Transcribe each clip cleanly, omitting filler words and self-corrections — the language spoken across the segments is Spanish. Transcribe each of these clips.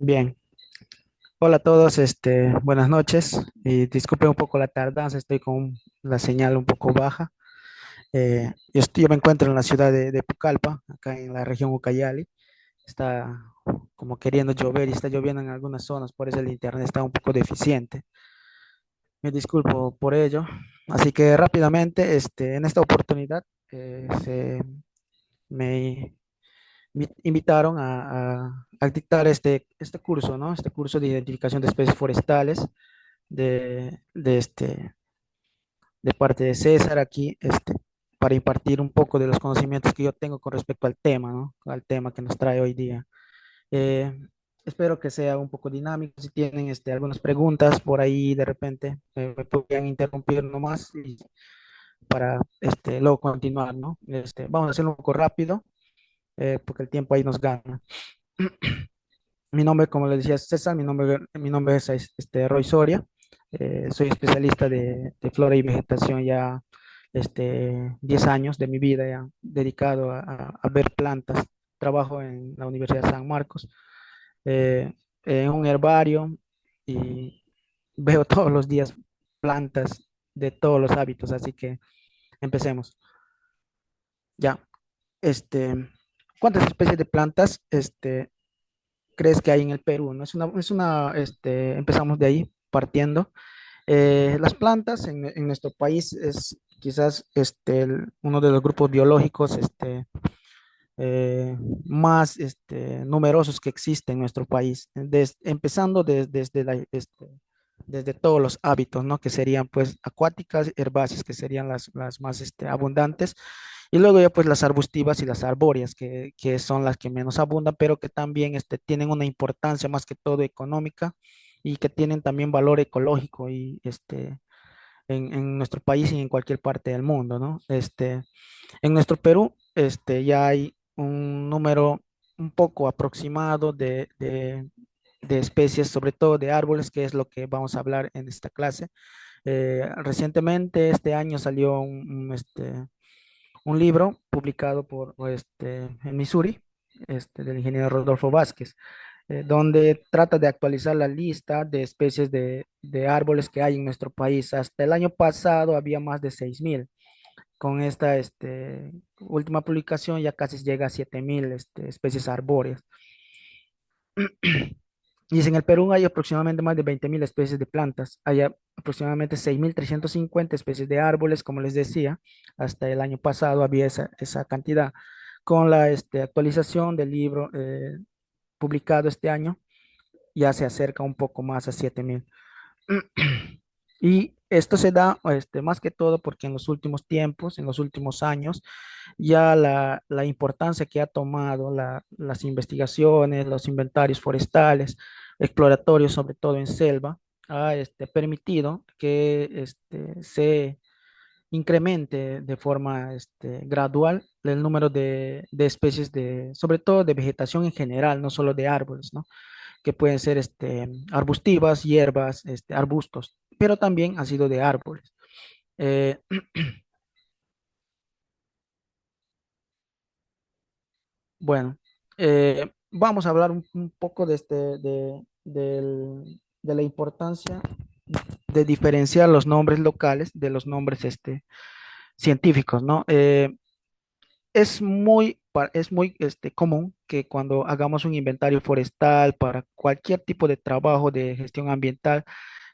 Bien, hola a todos, buenas noches y disculpen un poco la tardanza, estoy con la señal un poco baja. Yo me encuentro en la ciudad de Pucallpa, acá en la región Ucayali. Está como queriendo llover y está lloviendo en algunas zonas, por eso el internet está un poco deficiente. Me disculpo por ello. Así que rápidamente, en esta oportunidad, me me invitaron a dictar este curso, ¿no? Este curso de identificación de especies forestales de parte de César aquí, para impartir un poco de los conocimientos que yo tengo con respecto al tema, ¿no? Al tema que nos trae hoy día. Eh, Espero que sea un poco dinámico. Si tienen algunas preguntas por ahí, de repente me podrían interrumpir nomás para luego continuar, ¿no? Vamos a hacerlo un poco rápido, porque el tiempo ahí nos gana. Mi nombre, como le decía César, mi nombre es Roy Soria. Soy especialista de flora y vegetación ya 10 años de mi vida ya dedicado a ver plantas. Trabajo en la Universidad de San Marcos, eh, en un herbario, y veo todos los días plantas de todos los hábitos, así que empecemos. Ya, este, ¿cuántas especies de plantas crees que hay en el Perú? ¿No? Empezamos de ahí, partiendo. Las plantas en nuestro país es quizás uno de los grupos biológicos más numerosos que existen en nuestro país, empezando desde todos los hábitos, ¿no? Que serían pues acuáticas, herbáceas, que serían las más abundantes, y luego ya pues las arbustivas y las arbóreas, que son las que menos abundan, pero que también tienen una importancia más que todo económica y que tienen también valor ecológico y en nuestro país y en cualquier parte del mundo, ¿no? En nuestro Perú, ya hay un número un poco aproximado de especies, sobre todo de árboles, que es lo que vamos a hablar en esta clase. Recientemente, este año salió un libro publicado en Missouri, del ingeniero Rodolfo Vázquez, donde trata de actualizar la lista de especies de árboles que hay en nuestro país. Hasta el año pasado había más de 6.000. Con esta última publicación ya casi llega a 7.000 especies arbóreas. Y en el Perú hay aproximadamente más de 20.000 especies de plantas. Hay aproximadamente 6.350 especies de árboles, como les decía. Hasta el año pasado había esa cantidad. Con la actualización del libro publicado este año, ya se acerca un poco más a 7.000. Y esto se da más que todo porque en los últimos tiempos, en los últimos años, ya la importancia que ha tomado las investigaciones, los inventarios forestales, exploratorios, sobre todo en selva, ha permitido que se incremente de forma gradual el número de especies sobre todo de vegetación en general, no solo de árboles, ¿no? Que pueden ser arbustivas, hierbas, arbustos, pero también ha sido de árboles. Eh, bueno, vamos a hablar un poco de la importancia de diferenciar los nombres locales de los nombres científicos, ¿no? Es muy común que cuando hagamos un inventario forestal para cualquier tipo de trabajo de gestión ambiental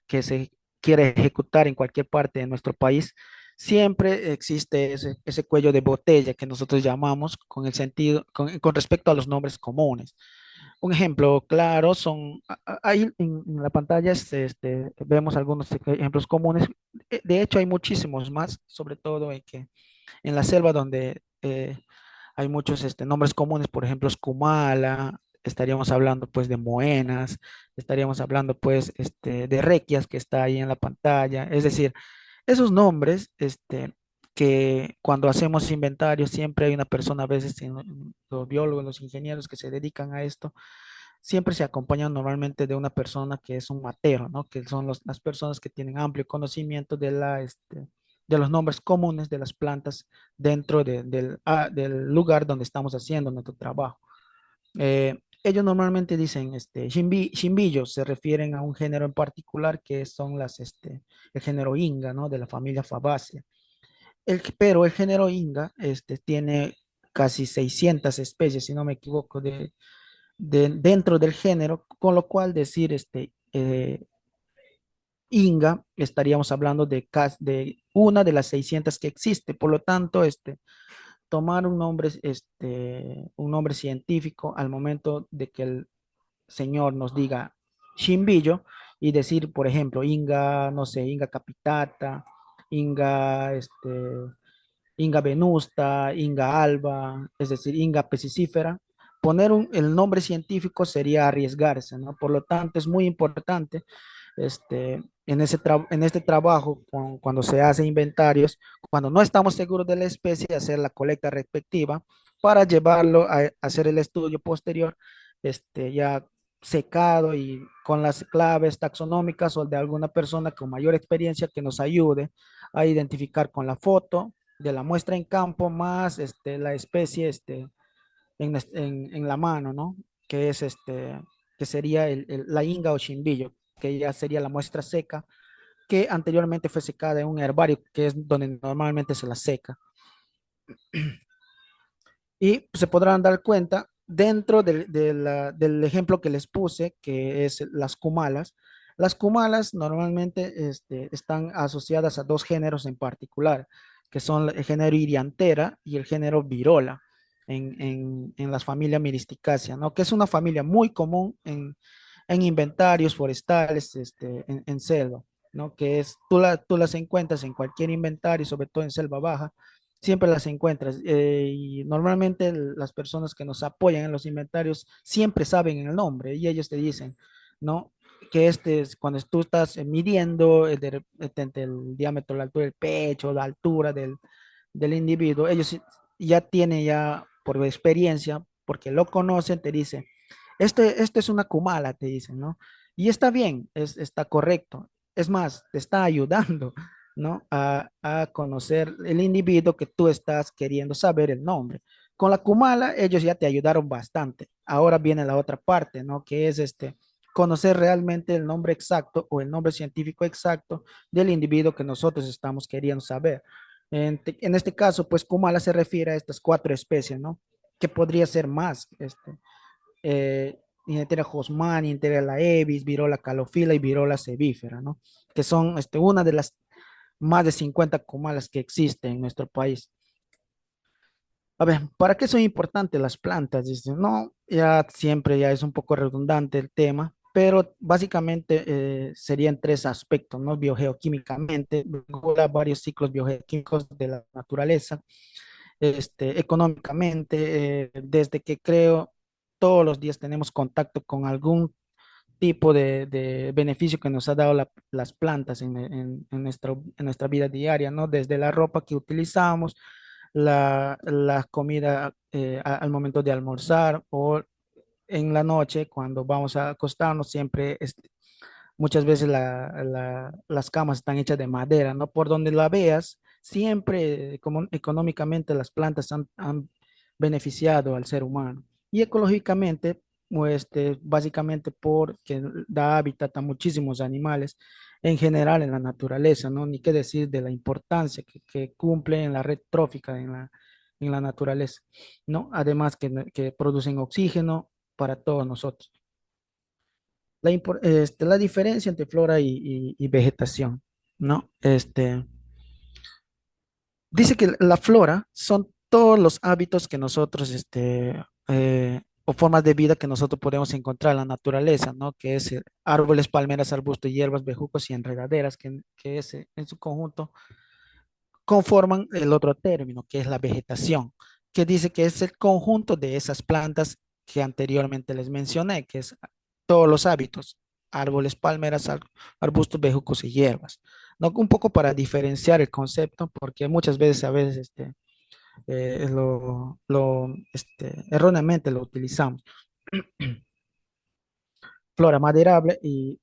que se quiere ejecutar en cualquier parte de nuestro país, siempre existe ese cuello de botella que nosotros llamamos con el sentido, con respecto a los nombres comunes. Un ejemplo claro ahí en la pantalla vemos algunos ejemplos comunes. De hecho, hay muchísimos más, sobre todo en la selva donde hay muchos nombres comunes, por ejemplo, Escumala, estaríamos hablando pues de moenas, estaríamos hablando pues de requias que está ahí en la pantalla. Es decir, esos nombres que cuando hacemos inventario siempre hay una persona, a veces los biólogos, los ingenieros que se dedican a esto, siempre se acompañan normalmente de una persona que es un matero, ¿no? Que son las personas que tienen amplio conocimiento de los nombres comunes de las plantas dentro del lugar donde estamos haciendo nuestro trabajo. ellos normalmente dicen, chimbillos, se refieren a un género en particular que son el género Inga, ¿no? De la familia Fabaceae. Pero el género Inga, tiene casi 600 especies, si no me equivoco, dentro del género, con lo cual decir, Inga, estaríamos hablando de una de las 600 que existe. Por lo tanto, tomar un nombre científico al momento de que el señor nos diga Chimbillo y decir, por ejemplo, Inga, no sé, Inga capitata, Inga, Inga venusta, Inga alba, es decir, Inga pescífera. Poner el nombre científico sería arriesgarse, ¿no? Por lo tanto, es muy importante en este trabajo, cuando se hace inventarios, cuando no estamos seguros de la especie, hacer la colecta respectiva para llevarlo a hacer el estudio posterior, ya secado y con las claves taxonómicas o de alguna persona con mayor experiencia que nos ayude a identificar con la foto de la muestra en campo más la especie en la mano, ¿no? Que es que sería la inga o chimbillo, que ya sería la muestra seca, que anteriormente fue secada en un herbario, que es donde normalmente se la seca. Y se podrán dar cuenta dentro del ejemplo que les puse, que es las kumalas normalmente están asociadas a dos géneros en particular, que son el género Iriantera y el género Virola en las familias Myristicacea, ¿no? Que es una familia muy común en inventarios forestales en selva, ¿no? Que es, tú las encuentras en cualquier inventario, sobre todo en selva baja, siempre las encuentras. Y normalmente las personas que nos apoyan en los inventarios siempre saben el nombre y ellos te dicen, ¿no? Que es cuando tú estás midiendo el diámetro, la altura del pecho, la altura del individuo, ellos ya tienen ya por experiencia, porque lo conocen, te dicen, esto es una kumala, te dicen, ¿no? Y está bien, está correcto. Es más, te está ayudando, ¿no? A conocer el individuo que tú estás queriendo saber el nombre. Con la kumala, ellos ya te ayudaron bastante. Ahora viene la otra parte, ¿no? Que es conocer realmente el nombre exacto o el nombre científico exacto del individuo que nosotros estamos queriendo saber. En este caso, pues Kumala se refiere a estas cuatro especies, ¿no? Que podría ser más, Inentera josmani, Inentera laevis, Virola calophylla y Virola cebífera, ¿no? Que son una de las más de 50 Kumalas que existen en nuestro país. A ver, ¿para qué son importantes las plantas? Dice, no, ya siempre ya es un poco redundante el tema, pero básicamente serían tres aspectos, ¿no? Biogeoquímicamente, regula varios ciclos biogeoquímicos de la naturaleza, económicamente, desde que creo, todos los días tenemos contacto con algún tipo de beneficio que nos ha dado las plantas en nuestra vida diaria, ¿no? Desde la ropa que utilizamos, la comida al momento de almorzar o en la noche cuando vamos a acostarnos, siempre muchas veces las camas están hechas de madera, ¿no? Por donde la veas, siempre como económicamente las plantas han beneficiado al ser humano. Y ecológicamente, pues, básicamente porque da hábitat a muchísimos animales en general en la naturaleza, ¿no? Ni qué decir de la importancia que cumple en la red trófica en la naturaleza, ¿no? Además que producen oxígeno para todos nosotros. La diferencia entre flora y vegetación, ¿no? Dice que la flora son todos los hábitos que nosotros, o formas de vida que nosotros podemos encontrar en la naturaleza, ¿no? Que es árboles, palmeras, arbustos, hierbas, bejucos y enredaderas, que es, en su conjunto conforman el otro término, que es la vegetación, que dice que es el conjunto de esas plantas que anteriormente les mencioné, que es todos los hábitos, árboles, palmeras, arbustos, bejucos y hierbas. ¿No? Un poco para diferenciar el concepto, porque muchas veces, a veces, erróneamente lo utilizamos. Flora maderable y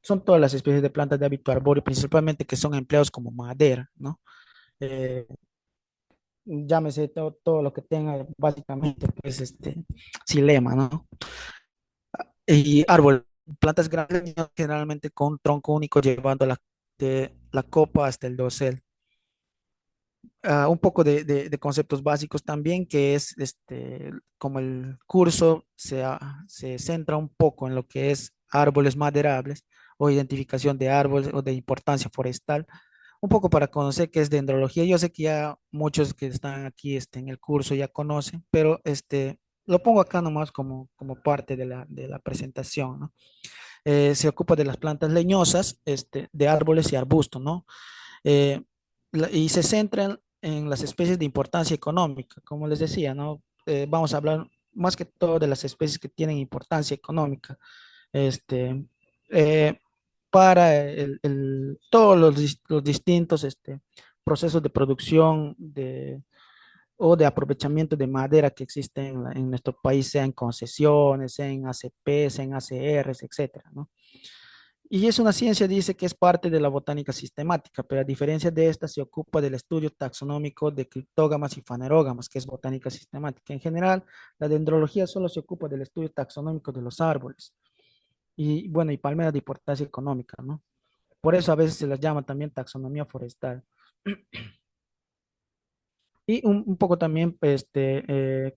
son todas las especies de plantas de hábito arbóreo, principalmente que son empleados como madera, ¿no? Eh, llámese todo lo que tenga básicamente, pues, xilema, ¿no? Y árbol, plantas grandes generalmente con un tronco único llevando de la copa hasta el dosel. Un poco de conceptos básicos también, que es como el curso se centra un poco en lo que es árboles maderables o identificación de árboles o de importancia forestal, un poco para conocer qué es dendrología. Yo sé que ya muchos que están aquí en el curso ya conocen, pero lo pongo acá nomás como parte de la presentación, ¿no? Se ocupa de las plantas leñosas, de árboles y arbustos, ¿no? eh, y se centran en las especies de importancia económica, como les decía, ¿no? Vamos a hablar más que todo de las especies que tienen importancia económica, este, eh, para todos los distintos procesos de producción o de aprovechamiento de madera que existen en nuestro país, sea en concesiones, sea en ACP, sea en ACRs, etcétera, ¿no? Y es una ciencia, dice que es parte de la botánica sistemática, pero a diferencia de esta se ocupa del estudio taxonómico de criptógamas y fanerógamas, que es botánica sistemática. En general, la dendrología solo se ocupa del estudio taxonómico de los árboles y, bueno, y palmeras de importancia económica, ¿no? Por eso a veces se las llama también taxonomía forestal. Y un poco también, que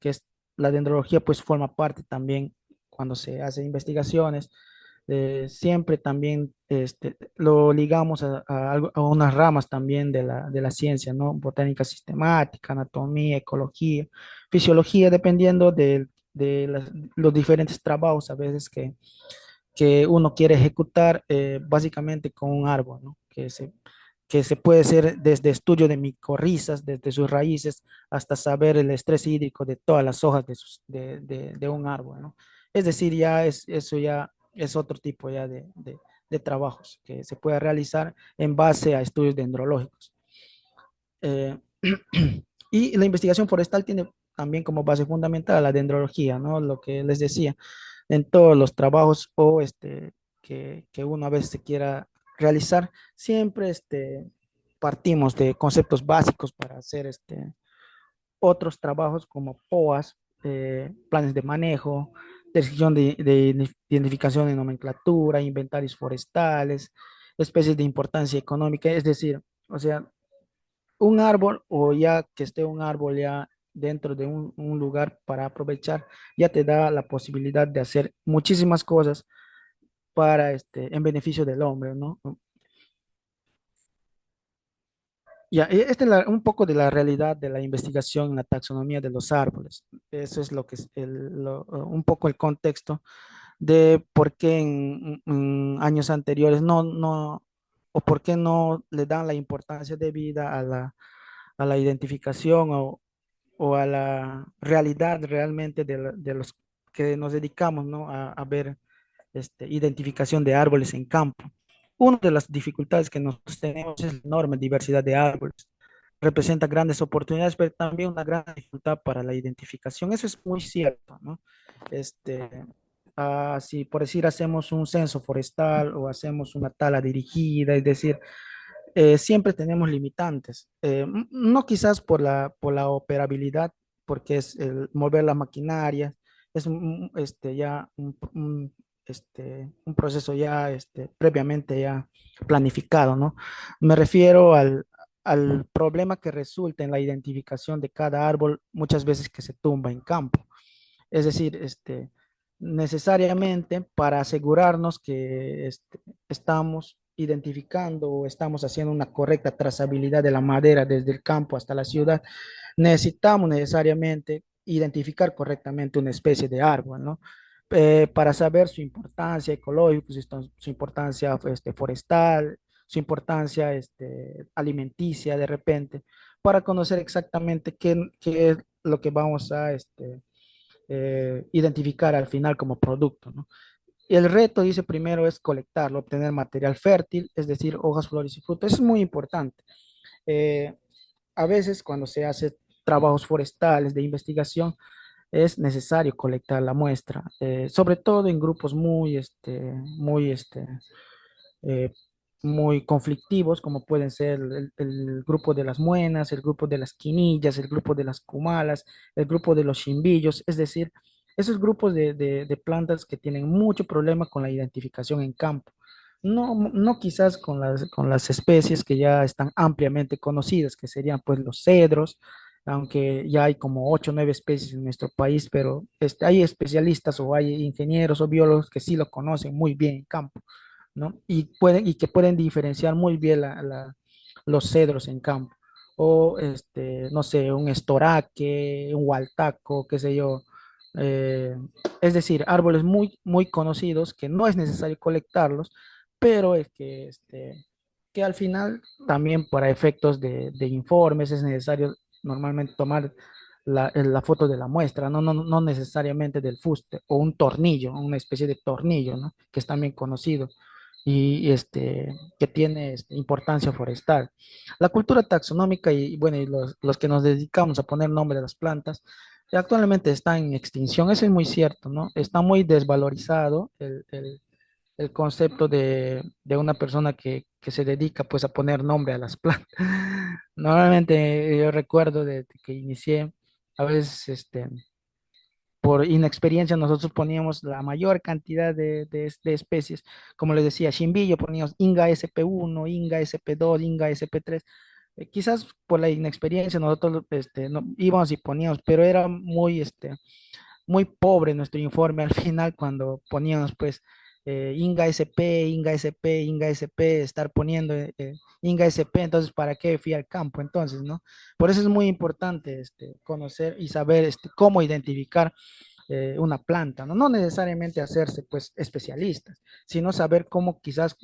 es la dendrología, pues forma parte también cuando se hace investigaciones. Siempre también lo ligamos a unas ramas también de la ciencia, ¿no? Botánica sistemática, anatomía, ecología, fisiología, dependiendo los diferentes trabajos a veces que uno quiere ejecutar básicamente con un árbol, ¿no? Que se puede hacer desde estudio de micorrizas, desde sus raíces, hasta saber el estrés hídrico de todas las hojas de un árbol, ¿no? Es decir, eso ya es otro tipo ya de trabajos que se puede realizar en base a estudios dendrológicos. Eh, y la investigación forestal tiene también como base fundamental la dendrología, ¿no? Lo que les decía, en todos los trabajos o que uno a veces se quiera realizar, siempre partimos de conceptos básicos para hacer otros trabajos como POAs, planes de manejo, descripción de identificación y nomenclatura, inventarios forestales, especies de importancia económica, es decir, o sea, un árbol o ya que esté un árbol ya dentro de un lugar para aprovechar, ya te da la posibilidad de hacer muchísimas cosas para en beneficio del hombre, ¿no? Ya, esta es un poco de la realidad de la investigación en la taxonomía de los árboles. Eso es lo que es un poco el contexto de por qué en años anteriores o por qué no le dan la importancia debida a la identificación o a la realidad realmente de los que nos dedicamos, ¿no? A ver identificación de árboles en campo. Una de las dificultades que nos tenemos es la enorme diversidad de árboles. Representa grandes oportunidades, pero también una gran dificultad para la identificación. Eso es muy cierto, ¿no? Este, si por decir hacemos un censo forestal o hacemos una tala dirigida, es decir, siempre tenemos limitantes. No quizás por la operabilidad, porque es el mover la maquinaria, es ya un proceso ya previamente ya planificado, ¿no? Me refiero al problema que resulta en la identificación de cada árbol, muchas veces que se tumba en campo. Es decir, necesariamente para asegurarnos que estamos identificando o estamos haciendo una correcta trazabilidad de la madera desde el campo hasta la ciudad, necesitamos necesariamente identificar correctamente una especie de árbol, ¿no? Para saber su importancia ecológica, su importancia forestal, su importancia alimenticia de repente, para conocer exactamente qué es lo que vamos a identificar al final como producto, ¿no? Y el reto, dice primero, es colectarlo, obtener material fértil, es decir, hojas, flores y frutos. Eso es muy importante. Eh, a veces cuando se hace trabajos forestales de investigación, es necesario colectar la muestra, sobre todo en grupos muy, muy conflictivos, como pueden ser el grupo de las muenas, el grupo de las quinillas, el grupo de las cumalas, el grupo de los chimbillos, es decir, esos grupos de plantas que tienen mucho problema con la identificación en campo. No quizás con las especies que ya están ampliamente conocidas, que serían pues los cedros, aunque ya hay como 8 o 9 especies en nuestro país, pero hay especialistas o hay ingenieros o biólogos que sí lo conocen muy bien en campo, ¿no? Y que pueden diferenciar muy bien los cedros en campo. O, no sé, un estoraque, un hualtaco, qué sé yo. Eh, es decir, árboles muy conocidos que no es necesario colectarlos, pero es que al final también para efectos de informes es necesario normalmente tomar la foto de la muestra, no necesariamente del fuste o un tornillo, una especie de tornillo, ¿no? Que es también conocido y que tiene importancia forestal. La cultura taxonómica y bueno, y los que nos dedicamos a poner nombre a las plantas, actualmente está en extinción, eso es muy cierto, ¿no? Está muy desvalorizado el concepto de una persona que se dedica pues a poner nombre a las plantas. Normalmente yo recuerdo de que inicié, a veces por inexperiencia nosotros poníamos la mayor cantidad de especies, como les decía, Chimbillo poníamos Inga SP1, Inga SP2, Inga SP3. Quizás por la inexperiencia nosotros no, íbamos y poníamos, pero era muy pobre nuestro informe al final cuando poníamos pues Inga SP, Inga SP, Inga SP, estar poniendo Inga SP, entonces ¿para qué fui al campo? Entonces, ¿no? Por eso es muy importante conocer y saber cómo identificar una planta, ¿no? No necesariamente hacerse pues especialistas, sino saber cómo quizás,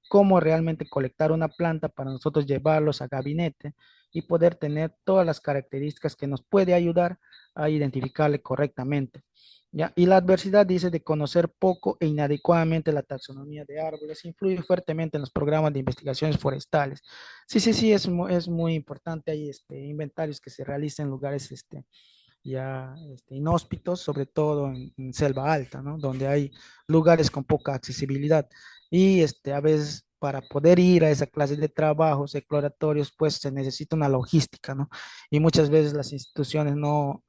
cómo realmente colectar una planta para nosotros llevarlos a gabinete y poder tener todas las características que nos puede ayudar a identificarle correctamente. ¿Ya? Y la adversidad dice de conocer poco e inadecuadamente la taxonomía de árboles influye fuertemente en los programas de investigaciones forestales. Sí, es muy importante. Hay inventarios que se realizan en lugares ya inhóspitos, sobre todo en selva alta, ¿no? Donde hay lugares con poca accesibilidad. Y a veces para poder ir a esa clase de trabajos exploratorios, pues se necesita una logística, ¿no? Y muchas veces las instituciones no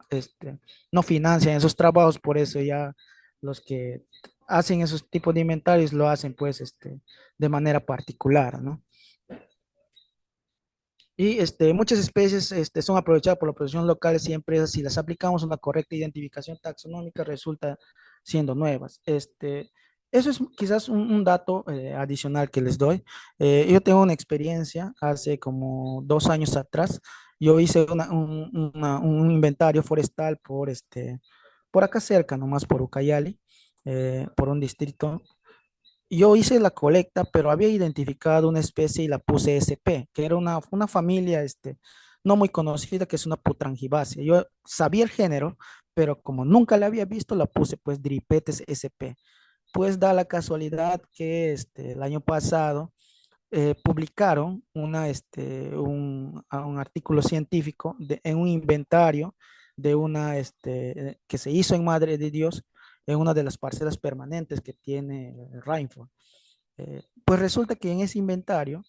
financian esos trabajos, por eso ya los que hacen esos tipos de inventarios lo hacen pues de manera particular, ¿no? Y muchas especies son aprovechadas por la producción locales y empresas. Si las aplicamos una correcta identificación taxonómica, resulta siendo nuevas. Eso es quizás un dato adicional que les doy. Yo tengo una experiencia hace como 2 años atrás. Yo hice un inventario forestal por acá cerca, nomás por Ucayali, por un distrito. Yo hice la colecta, pero había identificado una especie y la puse SP, que era una familia no muy conocida, que es una Putrangibacia. Yo sabía el género, pero como nunca la había visto, la puse pues Dripetes SP. Pues da la casualidad que el año pasado publicaron un artículo científico en un inventario de que se hizo en Madre de Dios, en una de las parcelas permanentes que tiene Rainford. Pues resulta que en ese inventario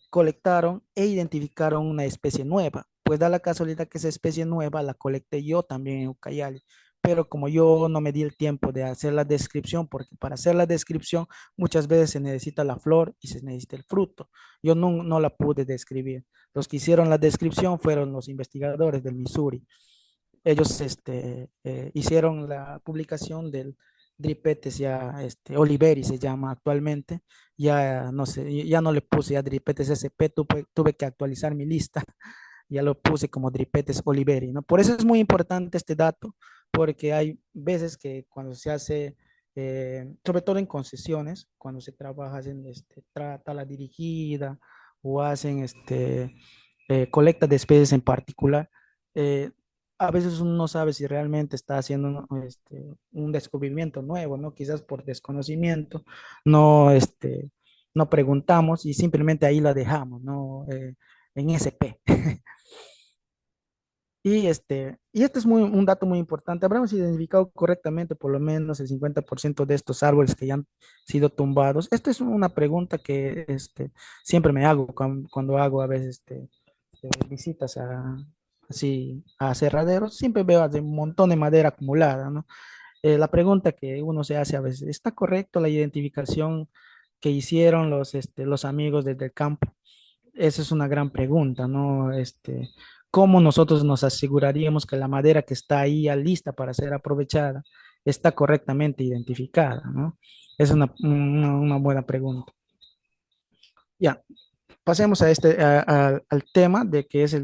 colectaron e identificaron una especie nueva. Pues da la casualidad que esa especie nueva la colecté yo también en Ucayali. Pero como yo no me di el tiempo de hacer la descripción, porque para hacer la descripción muchas veces se necesita la flor y se necesita el fruto. Yo no la pude describir. Los que hicieron la descripción fueron los investigadores del Missouri. Ellos hicieron la publicación del Dripetes ya, Oliveri se llama actualmente. Ya no sé, ya no le puse ya Dripetes SP, tuve que actualizar mi lista. Ya lo puse como Dripetes Oliveri, ¿no? Por eso es muy importante este dato, porque hay veces que cuando se hace, sobre todo en concesiones, cuando se trabaja en trata la dirigida o hacen colecta de especies en particular, eh, a veces uno no sabe si realmente está haciendo un descubrimiento nuevo, ¿no? Quizás por desconocimiento, no, no preguntamos y simplemente ahí la dejamos, ¿no? En SP. Y este es un dato muy importante. Habremos identificado correctamente por lo menos el 50% de estos árboles que ya han sido tumbados. Esta es una pregunta que siempre me hago cuando hago a veces visitas así, a aserraderos. Siempre veo así un montón de madera acumulada, ¿no? La pregunta que uno se hace a veces, ¿está correcto la identificación que hicieron los amigos desde el campo? Esa es una gran pregunta, ¿no? ¿Cómo nosotros nos aseguraríamos que la madera que está ahí ya lista para ser aprovechada está correctamente identificada, ¿no? Es una buena pregunta. Ya, pasemos al tema de que es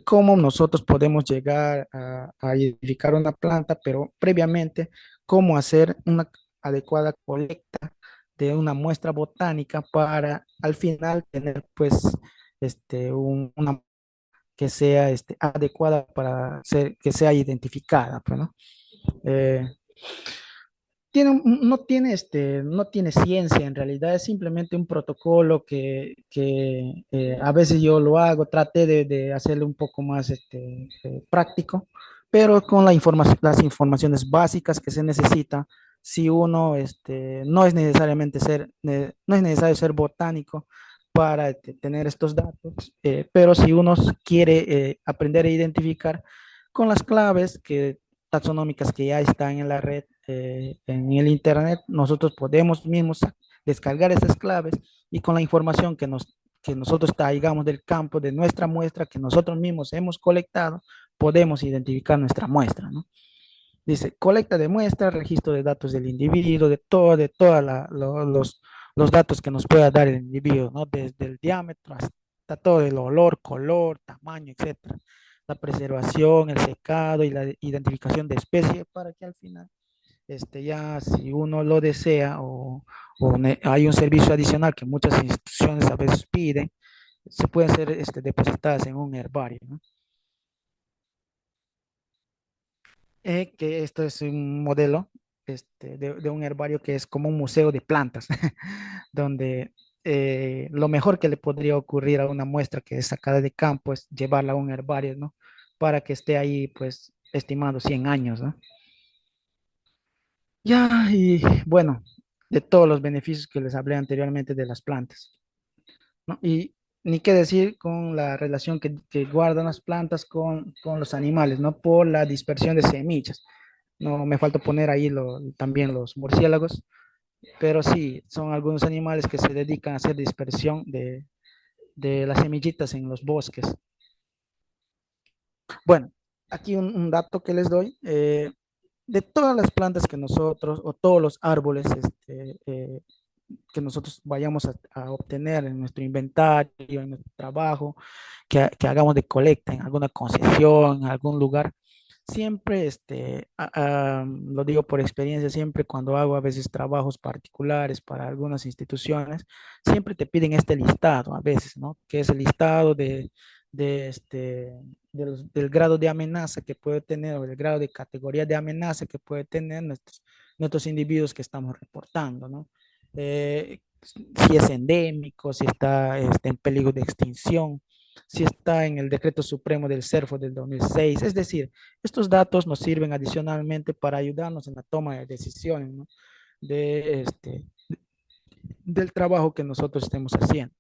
cómo nosotros podemos llegar a identificar una planta, pero previamente, cómo hacer una adecuada colecta de una muestra botánica para al final tener pues una que sea adecuada para que sea identificada, pues, ¿no? Eh, no tiene ciencia en realidad, es simplemente un protocolo que a veces yo lo hago, traté de hacerlo un poco más práctico, pero con las informaciones básicas que se necesita, si uno no es no es necesario ser botánico para tener estos datos, pero si uno quiere aprender a identificar con las claves taxonómicas que ya están en la red, en el Internet, nosotros podemos mismos descargar esas claves y con la información que nosotros traigamos del campo, de nuestra muestra que nosotros mismos hemos colectado, podemos identificar nuestra muestra, ¿no? Dice, colecta de muestras, registro de datos del individuo, de todos los datos que nos pueda dar el individuo, ¿no? Desde el diámetro hasta todo el olor, color, tamaño, etcétera. La preservación, el secado y la identificación de especie para que al final, ya si uno lo desea hay un servicio adicional que muchas instituciones a veces piden, se pueden ser depositadas en un herbario, ¿no? Que esto es un modelo de un herbario que es como un museo de plantas, donde lo mejor que le podría ocurrir a una muestra que es sacada de campo es llevarla a un herbario, ¿no? Para que esté ahí, pues, estimando 100 años, ¿no? Ya, y bueno, de todos los beneficios que les hablé anteriormente de las plantas, ¿no? Y ni qué decir con la relación que guardan las plantas con los animales, ¿no? Por la dispersión de semillas. No me falta poner ahí también los murciélagos, pero sí, son algunos animales que se dedican a hacer dispersión de las semillitas en los bosques. Bueno, aquí un dato que les doy. De todas las plantas que nosotros, o todos los árboles que nosotros vayamos a obtener en nuestro inventario, en nuestro trabajo, que hagamos de colecta en alguna concesión, en algún lugar, siempre, lo digo por experiencia, siempre cuando hago a veces trabajos particulares para algunas instituciones, siempre te piden este listado a veces, ¿no? Que es el listado de este, del grado de amenaza que puede tener o del grado de categoría de amenaza que puede tener nuestros individuos que estamos reportando, ¿no? Si es endémico, si está en peligro de extinción, si está en el decreto supremo del CERFO del 2006. Es decir, estos datos nos sirven adicionalmente para ayudarnos en la toma de decisiones, ¿no? de del trabajo que nosotros estemos haciendo.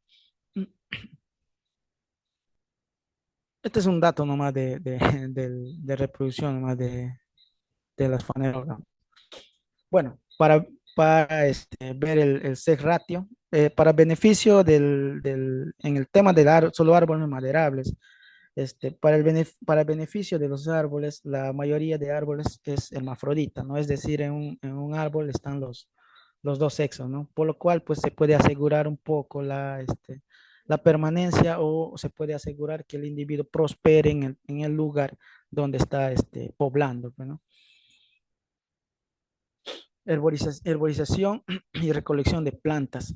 Este es un dato nomás de reproducción nomás de las fanerógamas. Bueno, para ver el sex ratio, para beneficio en el tema solo árboles maderables, para el beneficio de los árboles, la mayoría de árboles es hermafrodita, ¿no? Es decir, en un árbol están los dos sexos, ¿no? Por lo cual, pues se puede asegurar un poco la permanencia o se puede asegurar que el individuo prospere en el lugar donde está poblando, ¿no? Herborización y recolección de plantas,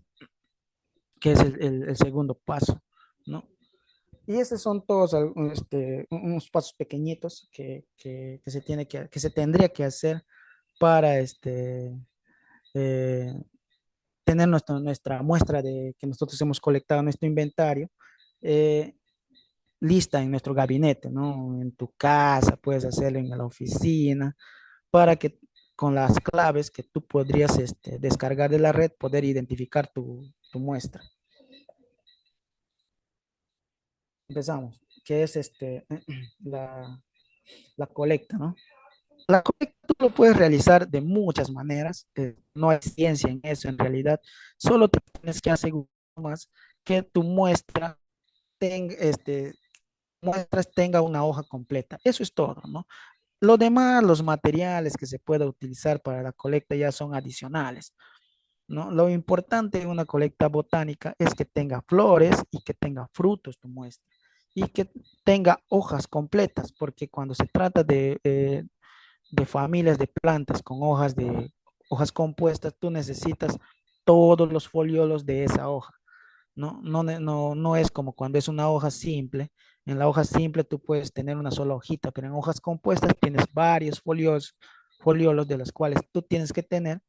que es el segundo paso, ¿no? Y estos son todos unos pasos pequeñitos que se tendría que hacer para eh, tener nuestra muestra que nosotros hemos colectado en nuestro inventario. Eh, lista en nuestro gabinete, ¿no? En tu casa, puedes hacerlo en la oficina, para que con las claves que tú podrías descargar de la red, poder identificar tu muestra. Empezamos, que es la, la colecta, ¿no? La colecta tú lo puedes realizar de muchas maneras, no hay ciencia en eso en realidad, solo te tienes que asegurar más que tu muestra tenga, muestras tenga una hoja completa. Eso es todo, ¿no? Lo demás, los materiales que se pueda utilizar para la colecta ya son adicionales, ¿no? Lo importante en una colecta botánica es que tenga flores y que tenga frutos tu muestra y que tenga hojas completas, porque cuando se trata de familias de plantas con hojas compuestas, tú necesitas todos los foliolos de esa hoja. No es como cuando es una hoja simple. En la hoja simple tú puedes tener una sola hojita, pero en hojas compuestas tienes varios foliolos de los cuales tú tienes que tener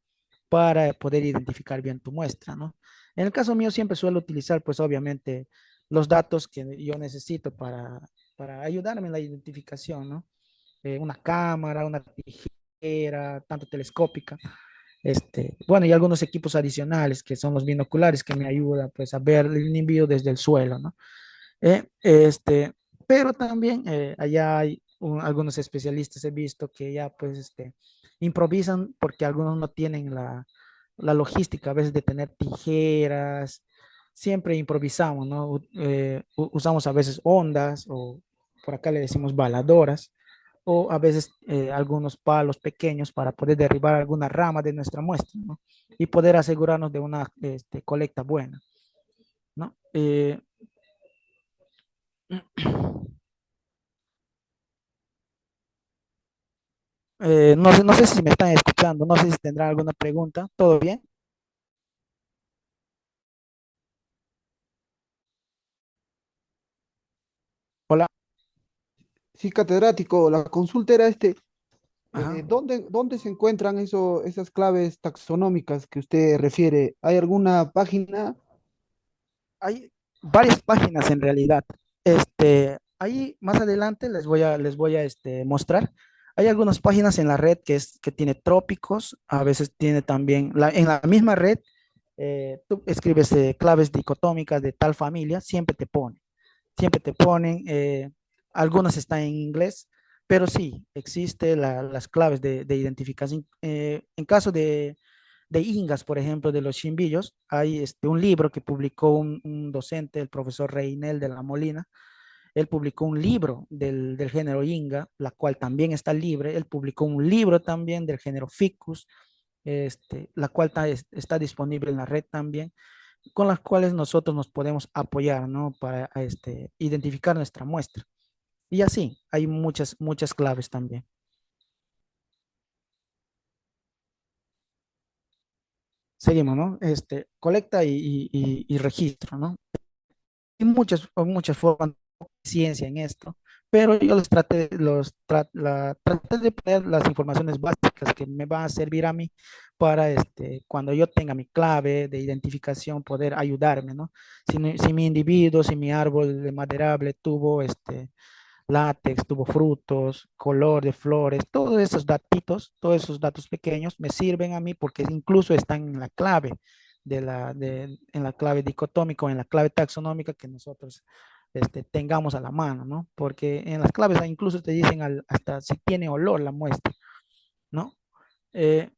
para poder identificar bien tu muestra, ¿no? En el caso mío siempre suelo utilizar, pues obviamente, los datos que yo necesito para ayudarme en la identificación, ¿no? Una cámara, una tijera, tanto telescópica, bueno, y algunos equipos adicionales que son los binoculares que me ayudan pues a ver el envío desde el suelo, ¿no? Eh, este, pero también allá hay algunos especialistas he visto que ya pues improvisan porque algunos no tienen la logística a veces de tener tijeras, siempre improvisamos, ¿no? Usamos a veces ondas o por acá le decimos baladoras o a veces algunos palos pequeños para poder derribar alguna rama de nuestra muestra, ¿no? Y poder asegurarnos de una colecta buena, ¿no? no sé si me están escuchando, no sé si tendrán alguna pregunta. ¿Todo bien? Hola. Sí, catedrático, la consulta era Ajá. ¿dónde se encuentran esas claves taxonómicas que usted refiere? ¿Hay alguna página? Hay varias páginas en realidad. Ahí más adelante les voy a mostrar. Hay algunas páginas en la red que tiene trópicos, a veces tiene también, en la misma red, tú escribes claves dicotómicas de tal familia, siempre te ponen, algunas están en inglés, pero sí, existe las claves de identificación. En caso de Ingas, por ejemplo, de los chimbillos, hay un libro que publicó un docente, el profesor Reinel de la Molina. Él publicó un libro del género Inga, la cual también está libre. Él publicó un libro también del género Ficus, la cual está disponible en la red también, con las cuales nosotros nos podemos apoyar, ¿no? Para identificar nuestra muestra. Y así, hay muchas claves también. Seguimos, ¿no? Colecta y registro, ¿no? Hay muchas formas de ciencia en esto, pero yo traté de poner las informaciones básicas que me van a servir a mí para cuando yo tenga mi clave de identificación, poder ayudarme, ¿no? Si mi individuo, si mi árbol de maderable tuvo látex, tuvo frutos, color de flores, todos esos datitos, todos esos datos pequeños me sirven a mí porque incluso están en la clave en la clave dicotómica o en la clave taxonómica que nosotros tengamos a la mano, ¿no? Porque en las claves incluso te dicen hasta si tiene olor la muestra, ¿no? Eh,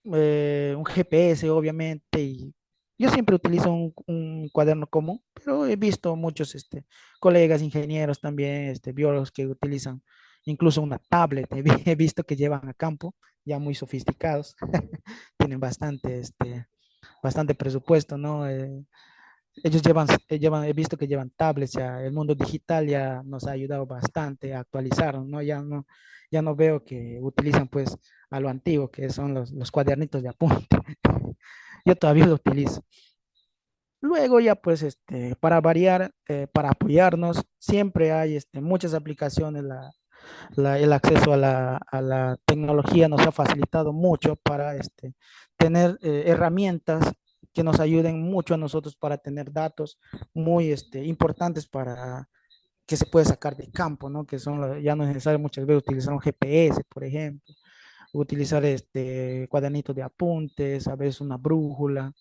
un GPS, obviamente, y yo siempre utilizo un cuaderno común, pero he visto muchos colegas ingenieros también, biólogos que utilizan incluso una tablet. He visto que llevan a campo, ya muy sofisticados, tienen bastante presupuesto, ¿no? Ellos he visto que llevan tablets, ya el mundo digital ya nos ha ayudado bastante a actualizarnos, ¿no? Ya no veo que utilizan pues a lo antiguo, que son los cuadernitos de apunte. Yo todavía lo utilizo. Luego ya pues para variar, para apoyarnos, siempre hay muchas aplicaciones, el acceso a la tecnología nos ha facilitado mucho para tener herramientas que nos ayuden mucho a nosotros para tener datos muy importantes que se puede sacar de campo, ¿no? Que son, ya no es necesario muchas veces utilizar un GPS, por ejemplo, utilizar cuadernitos de apuntes, a veces una brújula.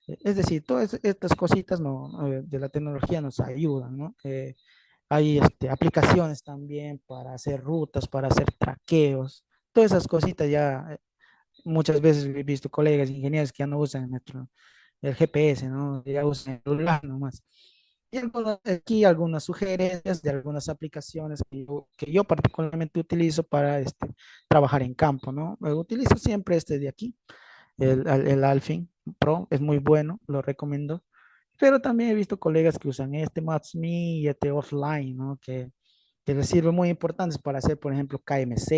Es decir, todas estas cositas no, de la tecnología nos ayudan, ¿no? Hay aplicaciones también para hacer rutas, para hacer traqueos, todas esas cositas ya muchas veces he visto colegas ingenieros que ya no usan el GPS, ¿no? Ya usan el celular nomás. Y aquí algunas sugerencias de algunas aplicaciones que yo particularmente utilizo para trabajar en campo, ¿no? Utilizo siempre este de aquí, el Alfin Pro, es muy bueno, lo recomiendo. Pero también he visto colegas que usan este Maps.me y este Offline, ¿no? Que les sirve muy importantes para hacer, por ejemplo, KMZ,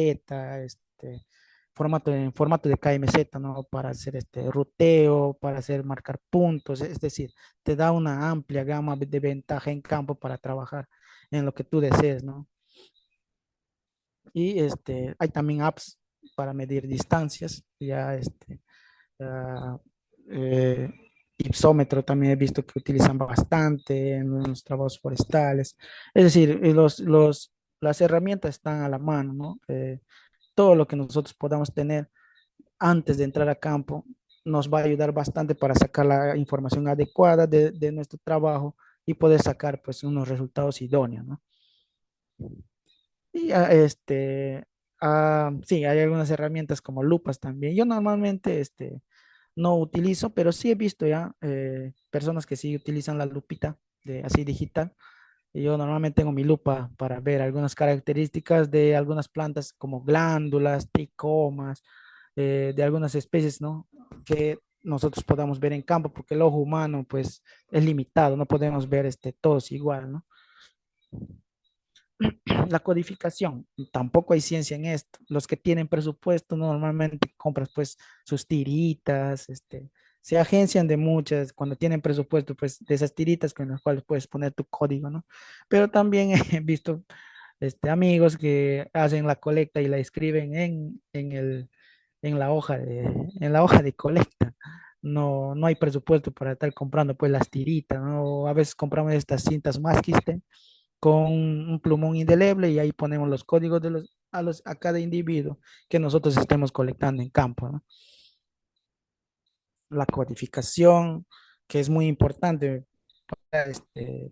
en formato de KMZ, ¿no? Para hacer este ruteo, para hacer marcar puntos, es decir, te da una amplia gama de ventaja en campo para trabajar en lo que tú desees, ¿no? Y hay también apps para medir distancias, ya ah, eh, ipsómetro también he visto que utilizan bastante en los trabajos forestales. Es decir, las herramientas están a la mano, ¿no? Todo lo que nosotros podamos tener antes de entrar a campo nos va a ayudar bastante para sacar la información adecuada de nuestro trabajo y poder sacar pues unos resultados idóneos, ¿no? Y sí, hay algunas herramientas como lupas también. Yo normalmente no utilizo, pero sí he visto ya personas que sí utilizan la lupita así digital. Y yo normalmente tengo mi lupa para ver algunas características de algunas plantas como glándulas, tricomas, de algunas especies, ¿no? Que nosotros podamos ver en campo, porque el ojo humano, pues, es limitado, no podemos ver todos igual, ¿no? La codificación, tampoco hay ciencia en esto. Los que tienen presupuesto normalmente compran, pues, sus tiritas, se agencian de muchas, cuando tienen presupuesto, pues, de esas tiritas con las cuales puedes poner tu código, ¿no? Pero también he visto amigos que hacen la colecta y la escriben en la hoja de colecta. No, no hay presupuesto para estar comprando pues las tiritas, ¿no? A veces compramos estas cintas masquiste con un plumón indeleble y ahí ponemos los códigos a cada individuo que nosotros estemos colectando en campo, ¿no? La codificación, que es muy importante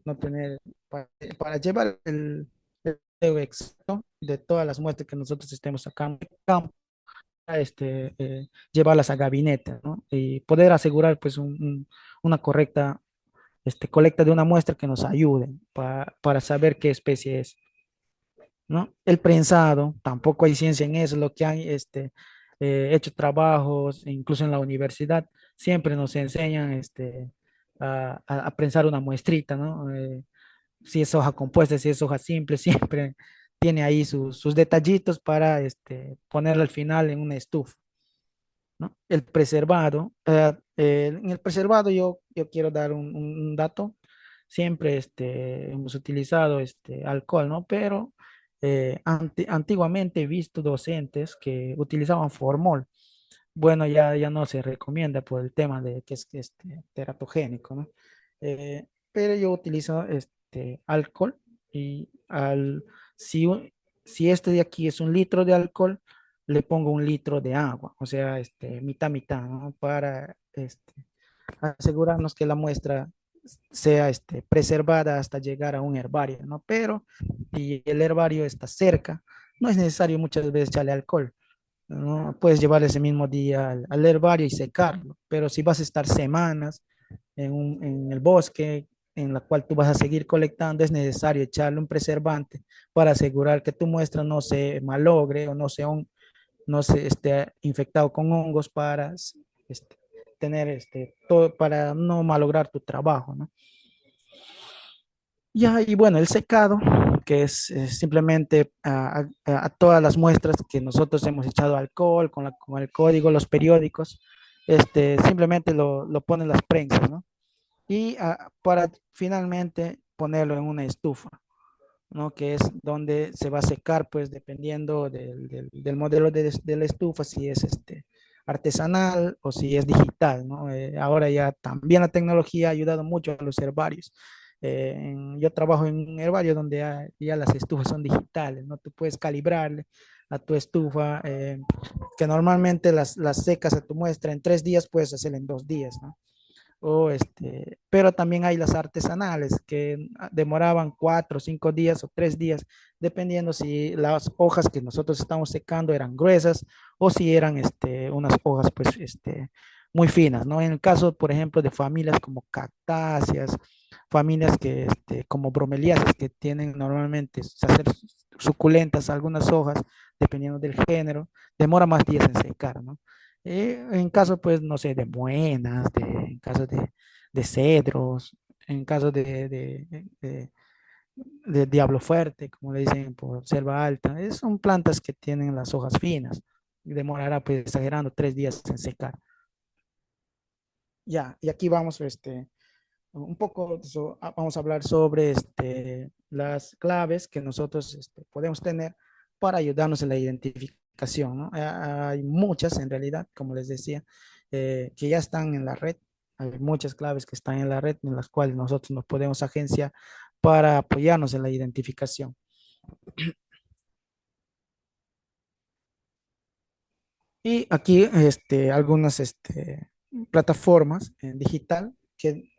no tener, para llevar el video exacto de todas las muestras que nosotros estemos sacando en campo, llevarlas a gabinete, ¿no? Y poder asegurar pues una correcta colecta de una muestra que nos ayude para saber qué especie es, ¿no? El prensado, tampoco hay ciencia en eso, lo que han hecho trabajos, incluso en la universidad, siempre nos enseñan a prensar una muestrita, ¿no? Si es hoja compuesta, si es hoja simple, siempre tiene ahí sus detallitos para ponerla al final en una estufa, ¿no? El preservado, en el preservado yo quiero dar un dato, siempre hemos utilizado alcohol, ¿no? Pero antiguamente he visto docentes que utilizaban formol. Bueno, ya no se recomienda por el tema de que es teratogénico, ¿no? Pero yo utilizo alcohol y si, si este de aquí es 1 litro de alcohol, le pongo 1 litro de agua, o sea, mitad, mitad, ¿no? Para asegurarnos que la muestra sea preservada hasta llegar a un herbario, ¿no? Pero si el herbario está cerca, no es necesario muchas veces echarle alcohol, ¿no? Puedes llevar ese mismo día al herbario y secarlo, pero si vas a estar semanas en el bosque en la cual tú vas a seguir colectando, es necesario echarle un preservante para asegurar que tu muestra no se malogre o no se esté infectado con hongos para este, tener todo, para no malograr tu trabajo, ¿no? Ya, y bueno, el secado, que es simplemente a todas las muestras que nosotros hemos echado alcohol con el código, los periódicos, simplemente lo ponen las prensas, ¿no? Y para finalmente ponerlo en una estufa, ¿no? Que es donde se va a secar, pues dependiendo del modelo de la estufa, si es artesanal o si es digital, ¿no? Ahora ya también la tecnología ha ayudado mucho a los herbarios. Yo trabajo en un herbario donde ya las estufas son digitales, ¿no? Tú puedes calibrarle a tu estufa, que normalmente las secas a tu muestra en 3 días, puedes hacer en 2 días, ¿no? Pero también hay las artesanales que demoraban 4 o 5 días o 3 días, dependiendo si las hojas que nosotros estamos secando eran gruesas o si eran unas hojas pues muy finas, ¿no? En el caso, por ejemplo, de familias como cactáceas, familias que como bromeliáceas que tienen normalmente hacer suculentas algunas hojas, dependiendo del género, demora más días en secar, ¿no? En caso, pues, no sé, de muenas, en caso de cedros, en caso de diablo fuerte, como le dicen por selva alta, son plantas que tienen las hojas finas. Demorará, pues, exagerando 3 días en secar. Ya, y aquí vamos, un poco, vamos a hablar sobre las claves que nosotros podemos tener para ayudarnos en la identificación, ¿no? Hay muchas en realidad, como les decía, que ya están en la red. Hay muchas claves que están en la red en las cuales nosotros nos podemos agenciar para apoyarnos en la identificación. Y aquí algunas plataformas en digital que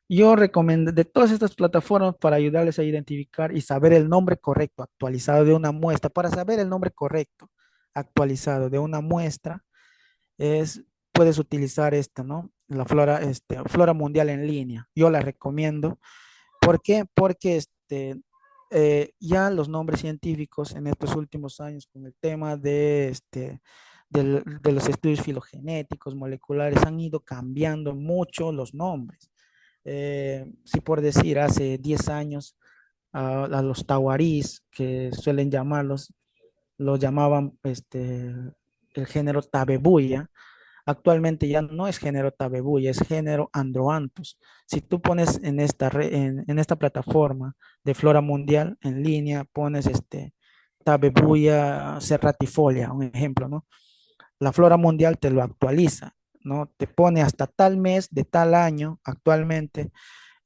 yo recomiendo de todas estas plataformas para ayudarles a identificar y saber el nombre correcto actualizado de una muestra. Para saber el nombre correcto actualizado de una muestra, puedes utilizar esta, ¿no? La Flora Mundial en línea. Yo la recomiendo. ¿Por qué? Porque ya los nombres científicos en estos últimos años con el tema de los estudios filogenéticos, moleculares, han ido cambiando mucho los nombres. Si por decir, hace 10 años a los tahuarís, que suelen llamarlos, los llamaban el género Tabebuya. Actualmente ya no es género Tabebuya, es género Androanthus. Si tú pones en esta plataforma de Flora Mundial en línea, pones Tabebuya serratifolia, un ejemplo, ¿no? La Flora Mundial te lo actualiza, ¿no? Te pone hasta tal mes de tal año actualmente,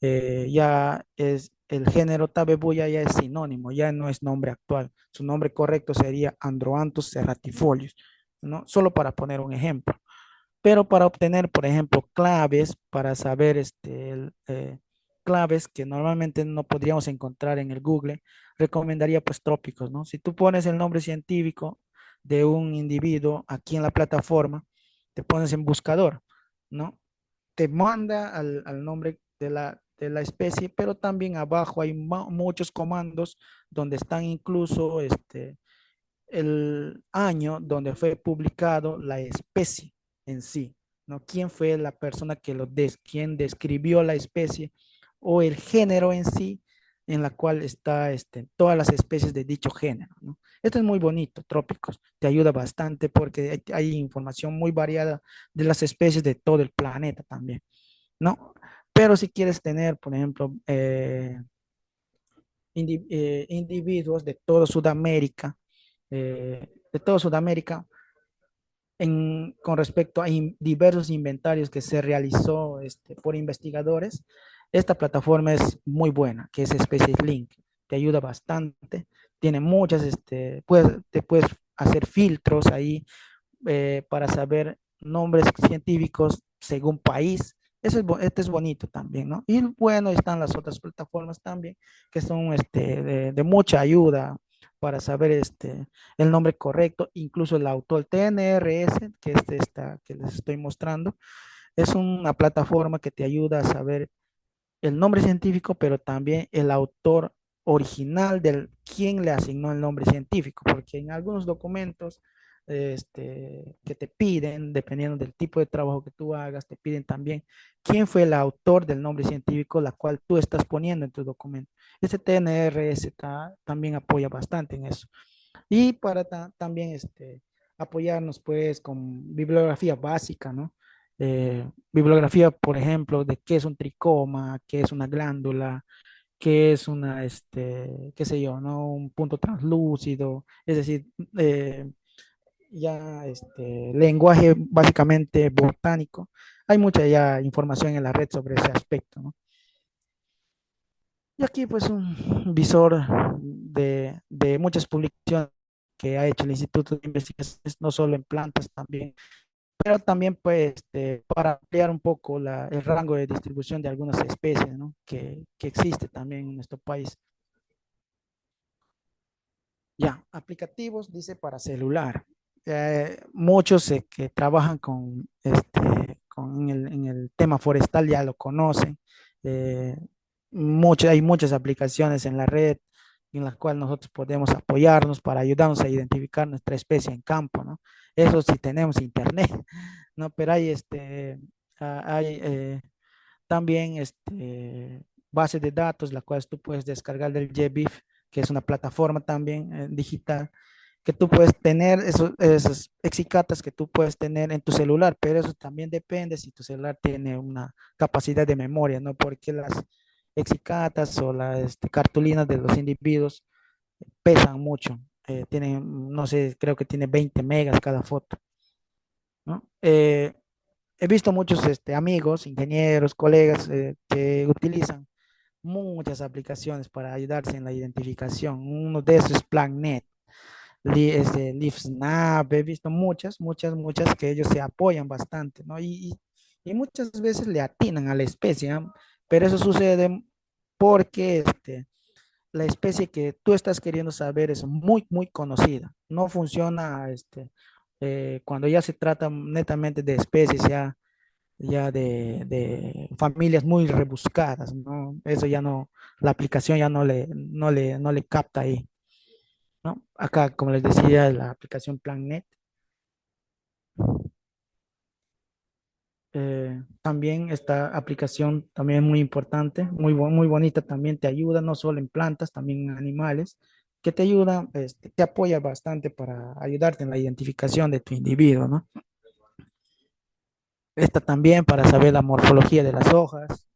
ya es el género Tabebuya, ya es sinónimo, ya no es nombre actual. Su nombre correcto sería Androanthus serratifolius, ¿no? Solo para poner un ejemplo. Pero para obtener, por ejemplo, claves para saber claves que normalmente no podríamos encontrar en el Google, recomendaría pues trópicos, ¿no? Si tú pones el nombre científico de un individuo aquí en la plataforma, te pones en buscador, ¿no? Te manda al nombre de la especie, pero también abajo hay muchos comandos donde están incluso el año donde fue publicado la especie en sí, ¿no? ¿Quién fue la persona quien describió la especie o el género en sí en la cual está todas las especies de dicho género, ¿no? Esto es muy bonito, trópicos, te ayuda bastante porque hay información muy variada de las especies de todo el planeta también, ¿no? Pero si quieres tener, por ejemplo, individuos de toda Sudamérica, con respecto a diversos inventarios que se realizó por investigadores, esta plataforma es muy buena, que es Species Link. Te ayuda bastante, tiene muchas, te puedes hacer filtros ahí para saber nombres científicos según país. Este es bonito también, ¿no? Y bueno, están las otras plataformas también que son de mucha ayuda para saber el nombre correcto, incluso el autor TNRS, que es esta que les estoy mostrando, es una plataforma que te ayuda a saber el nombre científico, pero también el autor original del quien le asignó el nombre científico, porque en algunos documentos que te piden, dependiendo del tipo de trabajo que tú hagas, te piden también quién fue el autor del nombre científico, la cual tú estás poniendo en tu documento. Este TNRS también apoya bastante en eso. Y para también apoyarnos pues con bibliografía básica, ¿no? Bibliografía, por ejemplo, de qué es un tricoma, qué es una glándula, qué es qué sé yo, ¿no? Un punto translúcido, es decir, ya lenguaje básicamente botánico. Hay mucha ya información en la red sobre ese aspecto, ¿no? Y aquí pues un visor de muchas publicaciones que ha hecho el Instituto de Investigaciones, no solo en plantas también, pero también pues para ampliar un poco el rango de distribución de algunas especies, ¿no? Que existe también en nuestro país. Ya, aplicativos, dice para celular. Muchos que trabajan en el tema forestal ya lo conocen. Eh, hay muchas aplicaciones en la red en las cuales nosotros podemos apoyarnos para ayudarnos a identificar nuestra especie en campo, ¿no? Eso sí tenemos internet, ¿no? Pero hay también bases de datos, las cuales tú puedes descargar del GBIF, que es una plataforma también digital, que tú puedes tener esas exicatas que tú puedes tener en tu celular, pero eso también depende si tu celular tiene una capacidad de memoria, ¿no? Porque las exicatas o las cartulinas de los individuos pesan mucho, tienen, no sé, creo que tiene 20 megas cada foto, ¿no? He visto muchos amigos, ingenieros, colegas que utilizan muchas aplicaciones para ayudarse en la identificación. Uno de esos es PlanNet, LeafSnap. He visto muchas que ellos se apoyan bastante, ¿no? Y muchas veces le atinan a la especie, ¿no? Pero eso sucede porque la especie que tú estás queriendo saber es muy conocida. No funciona cuando ya se trata netamente de especies ya de familias muy rebuscadas, ¿no? Eso ya no, la aplicación ya no le capta ahí, ¿no? Acá, como les decía, la aplicación PlanNet. También esta aplicación también es muy importante, muy bonita, también te ayuda no solo en plantas, también en animales, que te ayuda, te apoya bastante para ayudarte en la identificación de tu individuo, ¿no? Esta también para saber la morfología de las hojas,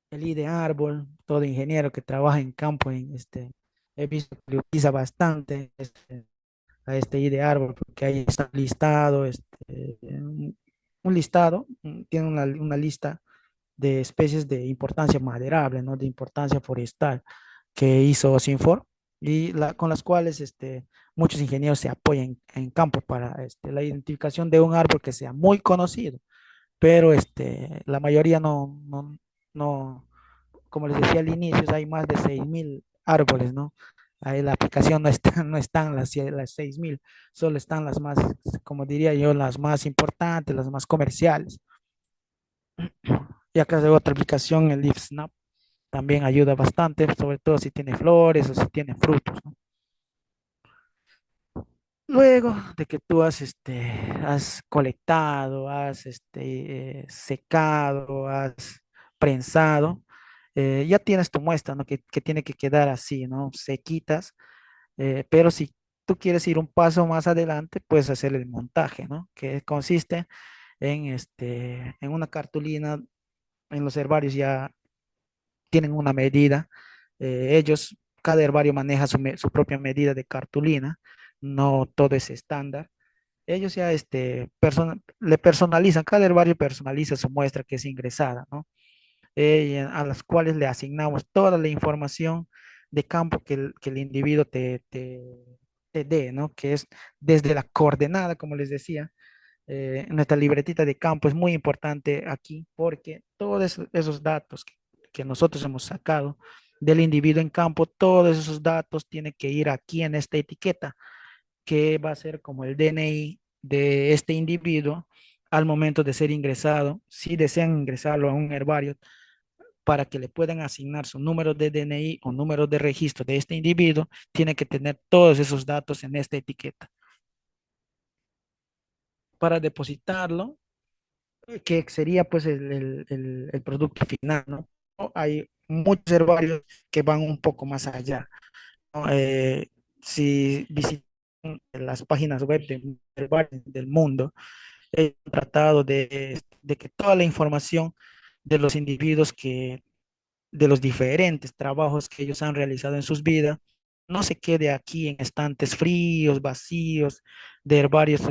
el I de árbol, todo ingeniero que trabaja en campo, he visto que lo utiliza bastante a este I de árbol, porque ahí está listado, un listado, tiene una lista de especies de importancia maderable, ¿no? De importancia forestal que hizo Sinfor con las cuales muchos ingenieros se apoyan en campo para la identificación de un árbol que sea muy conocido, pero la mayoría no, como les decía al inicio, hay más de 6.000 árboles, ¿no? Ahí la aplicación no están las 6.000, solo están las más, como diría yo, las más importantes, las más comerciales. Y acá hay otra aplicación, el LeafSnap, también ayuda bastante, sobre todo si tiene flores o si tiene frutos, ¿no? Luego de que tú has colectado, has secado, has prensado, ya tienes tu muestra, ¿no? Que tiene que quedar así, ¿no? Sequitas, pero si tú quieres ir un paso más adelante, puedes hacer el montaje, ¿no? Que consiste en una cartulina. En los herbarios ya tienen una medida. Cada herbario maneja su propia medida de cartulina, no todo es estándar. Ellos ya le personalizan, cada herbario personaliza su muestra que es ingresada, ¿no? A las cuales le asignamos toda la información de campo que el individuo te dé, ¿no? Que es desde la coordenada, como les decía, nuestra libretita de campo es muy importante aquí porque todos esos datos que nosotros hemos sacado del individuo en campo, todos esos datos tienen que ir aquí en esta etiqueta, que va a ser como el DNI de este individuo al momento de ser ingresado, si desean ingresarlo a un herbario para que le puedan asignar su número de DNI o número de registro de este individuo, tiene que tener todos esos datos en esta etiqueta. Para depositarlo, que sería pues el producto final, ¿no? Hay muchos herbarios que van un poco más allá, ¿no? Si visitan las páginas web de herbarios del mundo, he tratado de que toda la información de los individuos de los diferentes trabajos que ellos han realizado en sus vidas, no se quede aquí en estantes fríos, vacíos, de herbarios,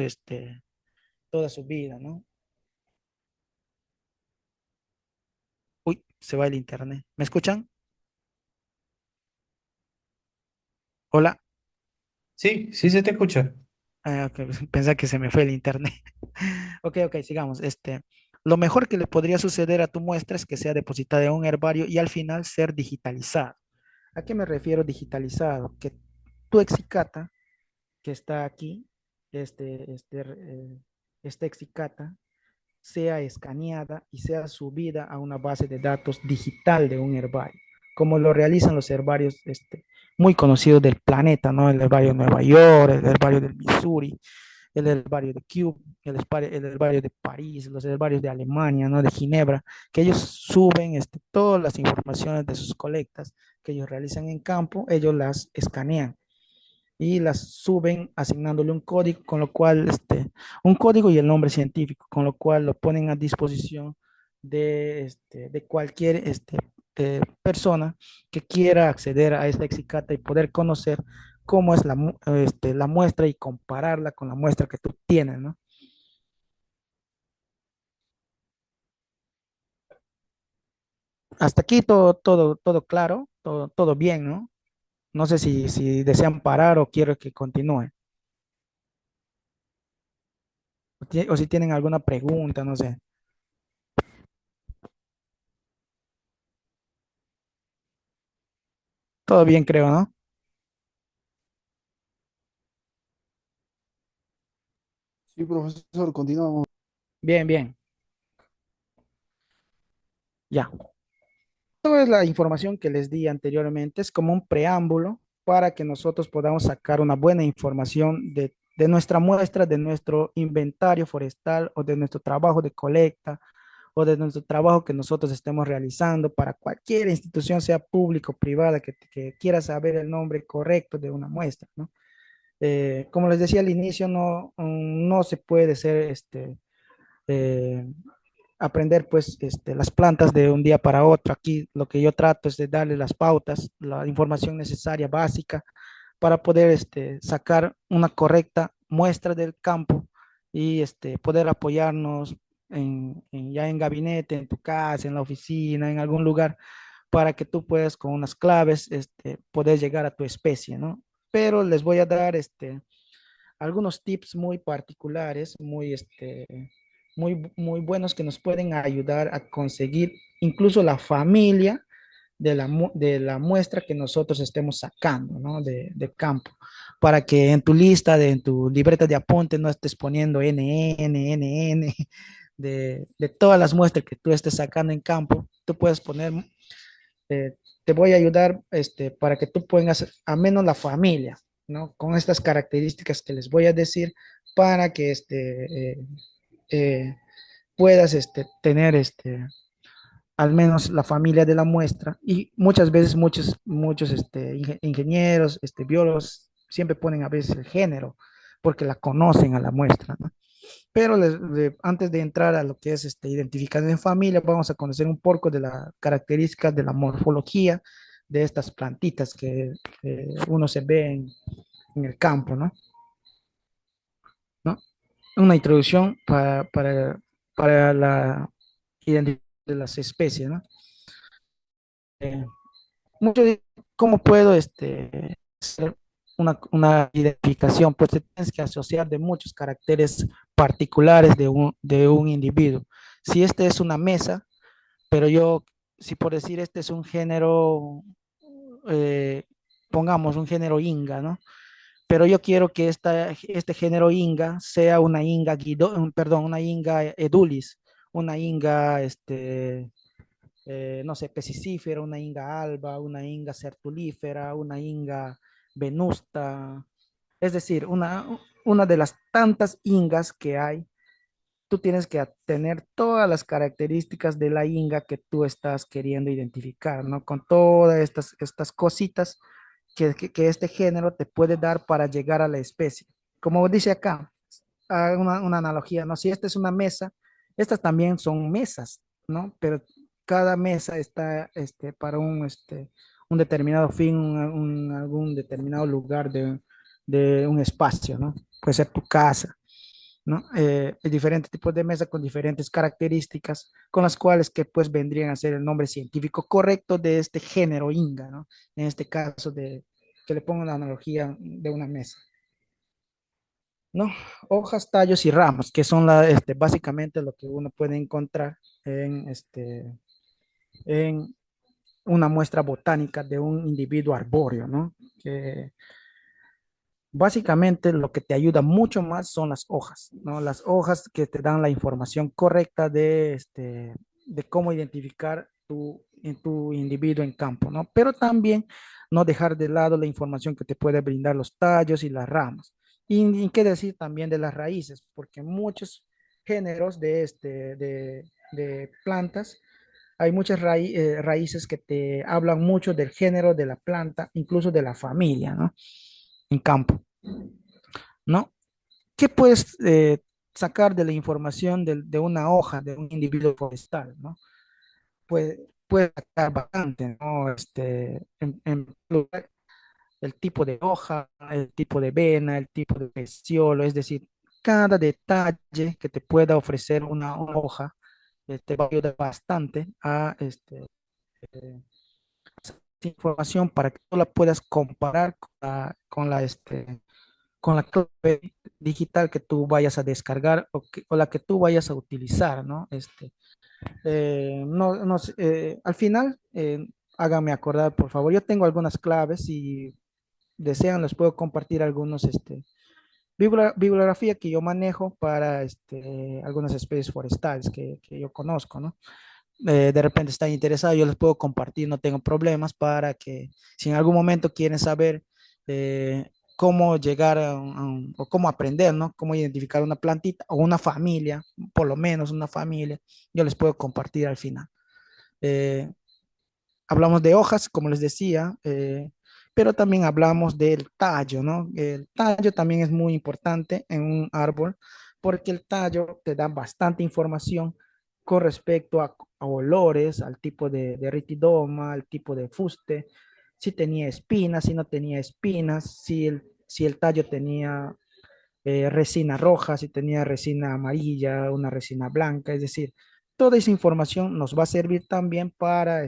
toda su vida, ¿no? Uy, se va el internet. ¿Me escuchan? Hola. Sí, sí se te escucha. Ok, pensé que se me fue el internet. Ok, ok, sigamos. Lo mejor que le podría suceder a tu muestra es que sea depositada en un herbario y al final ser digitalizada. ¿A qué me refiero digitalizado? Que tu exicata que está aquí, este, este, esta exicata, sea escaneada y sea subida a una base de datos digital de un herbario, como lo realizan los herbarios muy conocidos del planeta, ¿no? El herbario de Nueva York, el herbario del Missouri, el herbario de Kew, el herbario de París, los herbarios de Alemania, ¿no? De Ginebra, que ellos suben todas las informaciones de sus colectas que ellos realizan en campo, ellos las escanean y las suben asignándole un código, con lo cual, un código y el nombre científico, con lo cual lo ponen a disposición de cualquier persona que quiera acceder a esta exicata y poder conocer cómo es la muestra y compararla con la muestra que tú tienes, ¿no? Hasta aquí todo claro, todo bien, ¿no? No sé si desean parar o quiero que continúe. O si tienen alguna pregunta, no sé. Todo bien, creo, ¿no? Sí, profesor, continuamos. Bien, bien. Ya. Toda la información que les di anteriormente es como un preámbulo para que nosotros podamos sacar una buena información de nuestra muestra, de nuestro inventario forestal o de nuestro trabajo de colecta o de nuestro trabajo que nosotros estemos realizando para cualquier institución, sea pública o privada, que quiera saber el nombre correcto de una muestra, ¿no? Como les decía al inicio, no se puede ser eh, aprender pues las plantas de un día para otro. Aquí lo que yo trato es de darle las pautas, la información necesaria, básica, para poder sacar una correcta muestra del campo y poder apoyarnos ya en gabinete, en tu casa, en la oficina, en algún lugar, para que tú puedas con unas claves poder llegar a tu especie, ¿no? Pero les voy a dar algunos tips muy particulares, muy buenos que nos pueden ayudar a conseguir incluso la familia de la muestra que nosotros estemos sacando, ¿no? De campo, para que en tu lista, en tu libreta de apuntes no estés poniendo NN de todas las muestras que tú estés sacando en campo, tú puedes poner, te voy a ayudar para que tú pongas a menos la familia, ¿no? Con estas características que les voy a decir para que eh, puedas tener al menos la familia de la muestra. Y muchas veces muchos ingenieros, biólogos, siempre ponen a veces el género porque la conocen a la muestra, ¿no? Pero antes de entrar a lo que es identificación en familia, vamos a conocer un poco de las características de la morfología de estas plantitas que uno se ve en el campo, ¿no? ¿No? Una introducción para la identificación de las especies, ¿no? Eh, mucho de cómo puedo hacer una identificación, pues te tienes que asociar de muchos caracteres particulares de un individuo. Si este es una mesa, pero yo, si por decir este es un género, eh, pongamos un género Inga, ¿no? Pero yo quiero que este género Inga sea una Inga, perdón, una Inga edulis, una Inga, no sé, pesicífera, una Inga alba, una Inga sertulífera, una Inga venusta, es decir, una de las tantas Ingas que hay. Tú tienes que tener todas las características de la Inga que tú estás queriendo identificar, ¿no? Con todas estas cositas que este género te puede dar para llegar a la especie. Como dice acá, una analogía, ¿no? Si esta es una mesa, estas también son mesas, ¿no? Pero cada mesa está para un determinado fin, algún determinado lugar de un espacio, ¿no? Puede ser tu casa, ¿no? Diferentes tipos de mesa con diferentes características, con las cuales que pues vendrían a ser el nombre científico correcto de este género Inga, ¿no? En este caso que le ponga una analogía de una mesa, ¿no? Hojas, tallos y ramas, que son básicamente lo que uno puede encontrar en una muestra botánica de un individuo arbóreo, ¿no? Que básicamente lo que te ayuda mucho más son las hojas, ¿no? Las hojas que te dan la información correcta de cómo identificar en tu individuo en campo, ¿no? Pero también no dejar de lado la información que te puede brindar los tallos y las ramas. Y qué decir también de las raíces, porque muchos géneros de plantas, hay muchas raíces que te hablan mucho del género de la planta, incluso de la familia, ¿no? En campo. ¿No? ¿Qué puedes sacar de la información de una hoja de un individuo forestal, ¿no? Pues puede sacar bastante, ¿no? El tipo de hoja, el tipo de vena, el tipo de peciolo, es decir, cada detalle que te pueda ofrecer una hoja te va a ayudar bastante a esta información para que tú la puedas comparar con la clave digital que tú vayas a descargar o la que tú vayas a utilizar, ¿no? No sé, al final, háganme acordar, por favor. Yo tengo algunas claves, si desean, les puedo compartir algunos, bibliografía que yo manejo para algunas especies forestales que yo conozco, ¿no? De repente están interesados, yo les puedo compartir, no tengo problemas para que si en algún momento quieren saber cómo llegar o cómo aprender, ¿no? Cómo identificar una plantita o una familia, por lo menos una familia, yo les puedo compartir al final. Eh, Hablamos de hojas, como les decía, pero también hablamos del tallo, ¿no? El tallo también es muy importante en un árbol porque el tallo te da bastante información con respecto a olores, al tipo de ritidoma, al tipo de fuste, si tenía espinas, si no tenía espinas, si el tallo tenía resina roja, si tenía resina amarilla, una resina blanca, es decir, toda esa información nos va a servir también para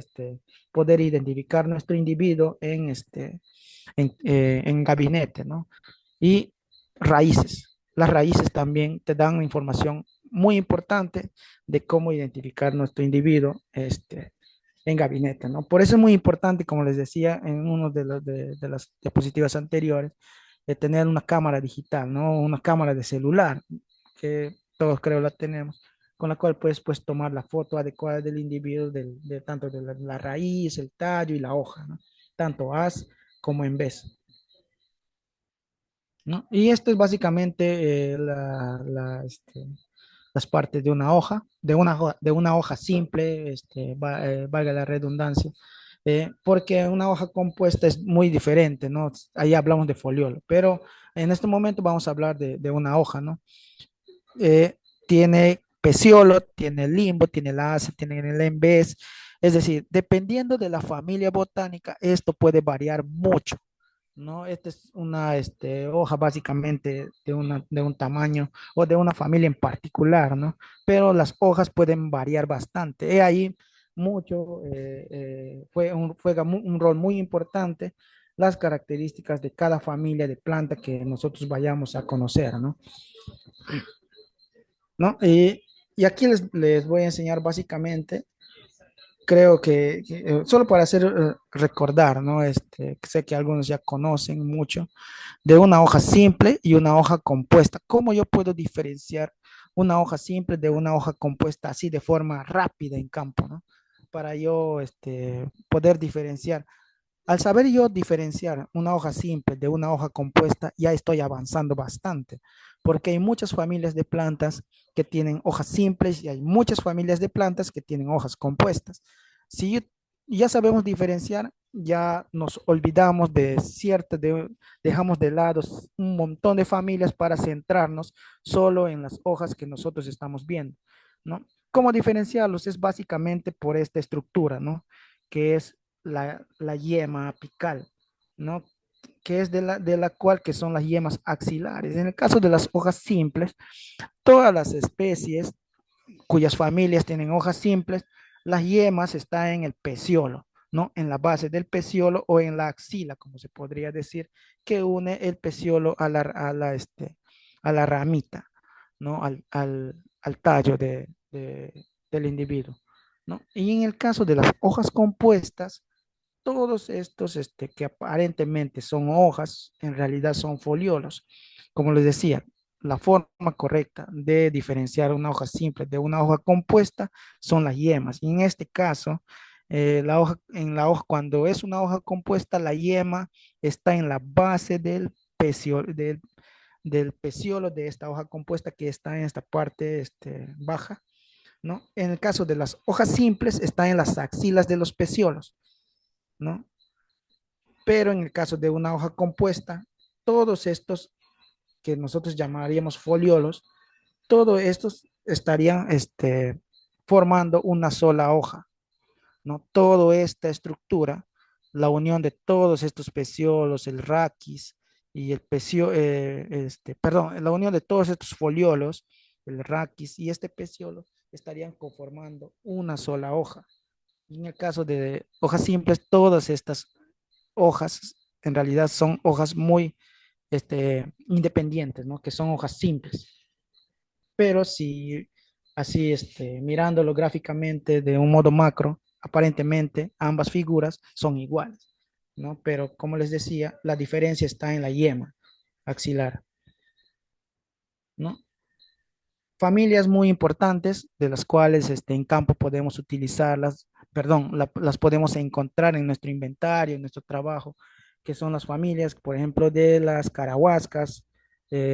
poder identificar nuestro individuo en gabinete, ¿no? Y raíces. Las raíces también te dan información muy importante de cómo identificar nuestro individuo en gabinete, ¿no? Por eso es muy importante, como les decía en uno de las diapositivas anteriores, de tener una cámara digital, ¿no? Una cámara de celular, que todos creo la tenemos, con la cual puedes pues, tomar la foto adecuada del individuo, tanto de la raíz, el tallo y la hoja, ¿no? Tanto haz como en vez, ¿no? Y esto es básicamente las partes de una hoja, de una hoja simple, valga la redundancia, porque una hoja compuesta es muy diferente, ¿no? Ahí hablamos de foliolo, pero en este momento vamos a hablar de una hoja, ¿no? Tiene peciolo, tiene limbo, tiene láser, tiene el embés, es decir, dependiendo de la familia botánica, esto puede variar mucho. ¿No? Esta es una hoja básicamente de un tamaño o de una familia en particular, ¿no? Pero las hojas pueden variar bastante. He ahí mucho, juega un rol muy importante las características de cada familia de planta que nosotros vayamos a conocer, ¿no? ¿No? Y aquí les voy a enseñar básicamente creo que, solo para hacer recordar, ¿no? Sé que algunos ya conocen mucho de una hoja simple y una hoja compuesta. ¿Cómo yo puedo diferenciar una hoja simple de una hoja compuesta así de forma rápida en campo, ¿no? Para yo poder diferenciar. Al saber yo diferenciar una hoja simple de una hoja compuesta, ya estoy avanzando bastante, porque hay muchas familias de plantas que tienen hojas simples y hay muchas familias de plantas que tienen hojas compuestas. Si ya sabemos diferenciar, ya nos olvidamos dejamos de lado un montón de familias para centrarnos solo en las hojas que nosotros estamos viendo, ¿no? ¿Cómo diferenciarlos? Es básicamente por esta estructura, ¿no? Que es la yema apical, ¿no? Que es de la cual que son las yemas axilares. En el caso de las hojas simples, todas las especies cuyas familias tienen hojas simples, las yemas están en el peciolo, ¿no? En la base del peciolo o en la axila, como se podría decir, que une el peciolo a la ramita, ¿no? Al tallo del individuo, ¿no? Y en el caso de las hojas compuestas, todos estos que aparentemente son hojas, en realidad son foliolos. Como les decía, la forma correcta de diferenciar una hoja simple de una hoja compuesta son las yemas. Y en este caso, en la hoja, cuando es una hoja compuesta, la yema está en la base del peciolo de esta hoja compuesta que está en esta parte baja, ¿no? En el caso de las hojas simples, está en las axilas de los peciolos, ¿no? Pero en el caso de una hoja compuesta, todos estos que nosotros llamaríamos foliolos, todos estos estarían formando una sola hoja, ¿no? Toda esta estructura, la unión de todos estos peciolos, el raquis y el perdón, la unión de todos estos foliolos, el raquis y este peciolo estarían conformando una sola hoja. Y en el caso de hojas simples, todas estas hojas en realidad son hojas muy independientes, ¿no? Que son hojas simples. Pero si así, mirándolo gráficamente de un modo macro, aparentemente ambas figuras son iguales, ¿no? Pero como les decía, la diferencia está en la yema axilar, ¿no? Familias muy importantes de las cuales en campo podemos utilizarlas, perdón, las podemos encontrar en nuestro inventario, en nuestro trabajo, que son las familias, por ejemplo, de las carahuascas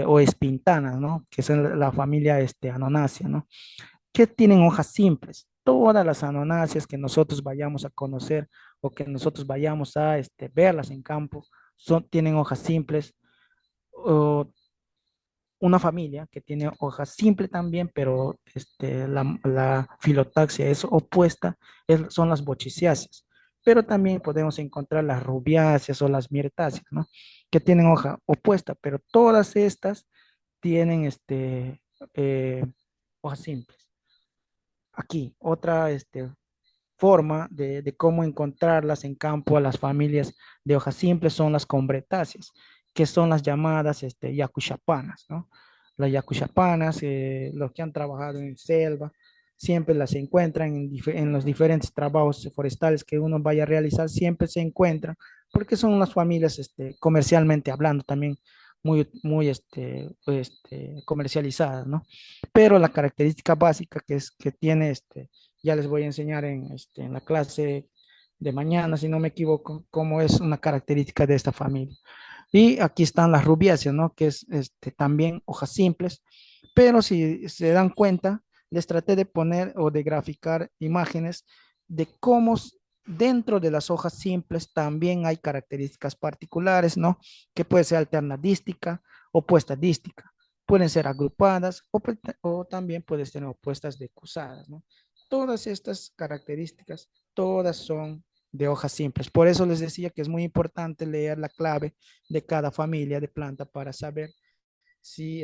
o espintanas, ¿no? Que son la familia anonácea, ¿no? Que tienen hojas simples. Todas las anonáceas que nosotros vayamos a conocer o que nosotros vayamos a verlas en campo tienen hojas simples. O una familia que tiene hojas simples también, pero la filotaxia es opuesta, son las bochiciáceas. Pero también podemos encontrar las rubiáceas o las mirtáceas, ¿no? Que tienen hoja opuesta, pero todas estas tienen eh, hojas simples. Aquí, otra forma de cómo encontrarlas en campo a las familias de hojas simples son las combretáceas, que son las llamadas yacuchapanas, ¿no? Las yacuchapanas, los que han trabajado en selva, siempre las encuentran en los diferentes trabajos forestales que uno vaya a realizar, siempre se encuentran, porque son las familias comercialmente hablando también muy comercializadas, ¿no? Pero la característica básica que tiene ya les voy a enseñar en la clase de mañana, si no me equivoco, cómo es una característica de esta familia. Y aquí están las rubiáceas, ¿no? Que es también hojas simples, pero si se dan cuenta, les traté de poner o de graficar imágenes de cómo dentro de las hojas simples también hay características particulares, ¿no? Que puede ser alternadística o puesta dística. Pueden ser agrupadas o también pueden ser opuestas decusadas, ¿no? Todas estas características, todas son de hojas simples. Por eso les decía que es muy importante leer la clave de cada familia de planta para saber si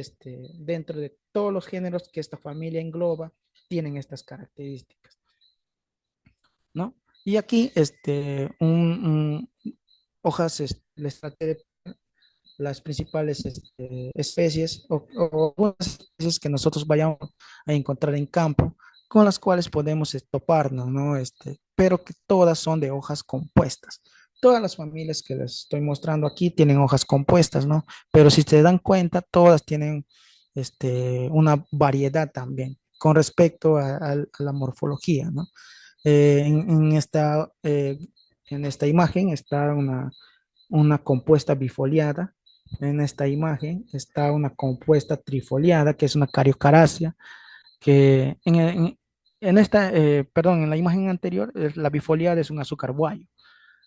dentro de todos los géneros que esta familia engloba tienen estas características, ¿no? Y aquí hojas, les traté de las principales especies o algunas especies que nosotros vayamos a encontrar en campo con las cuales podemos toparnos, ¿no? Pero que todas son de hojas compuestas. Todas las familias que les estoy mostrando aquí tienen hojas compuestas, ¿no? Pero si se dan cuenta, todas tienen una variedad también con respecto a la morfología, ¿no? En esta imagen está una compuesta bifoliada. En esta imagen está una compuesta trifoliada, que es una cariocarácea, que perdón, en la imagen anterior, la bifoliada es un azúcar guayo,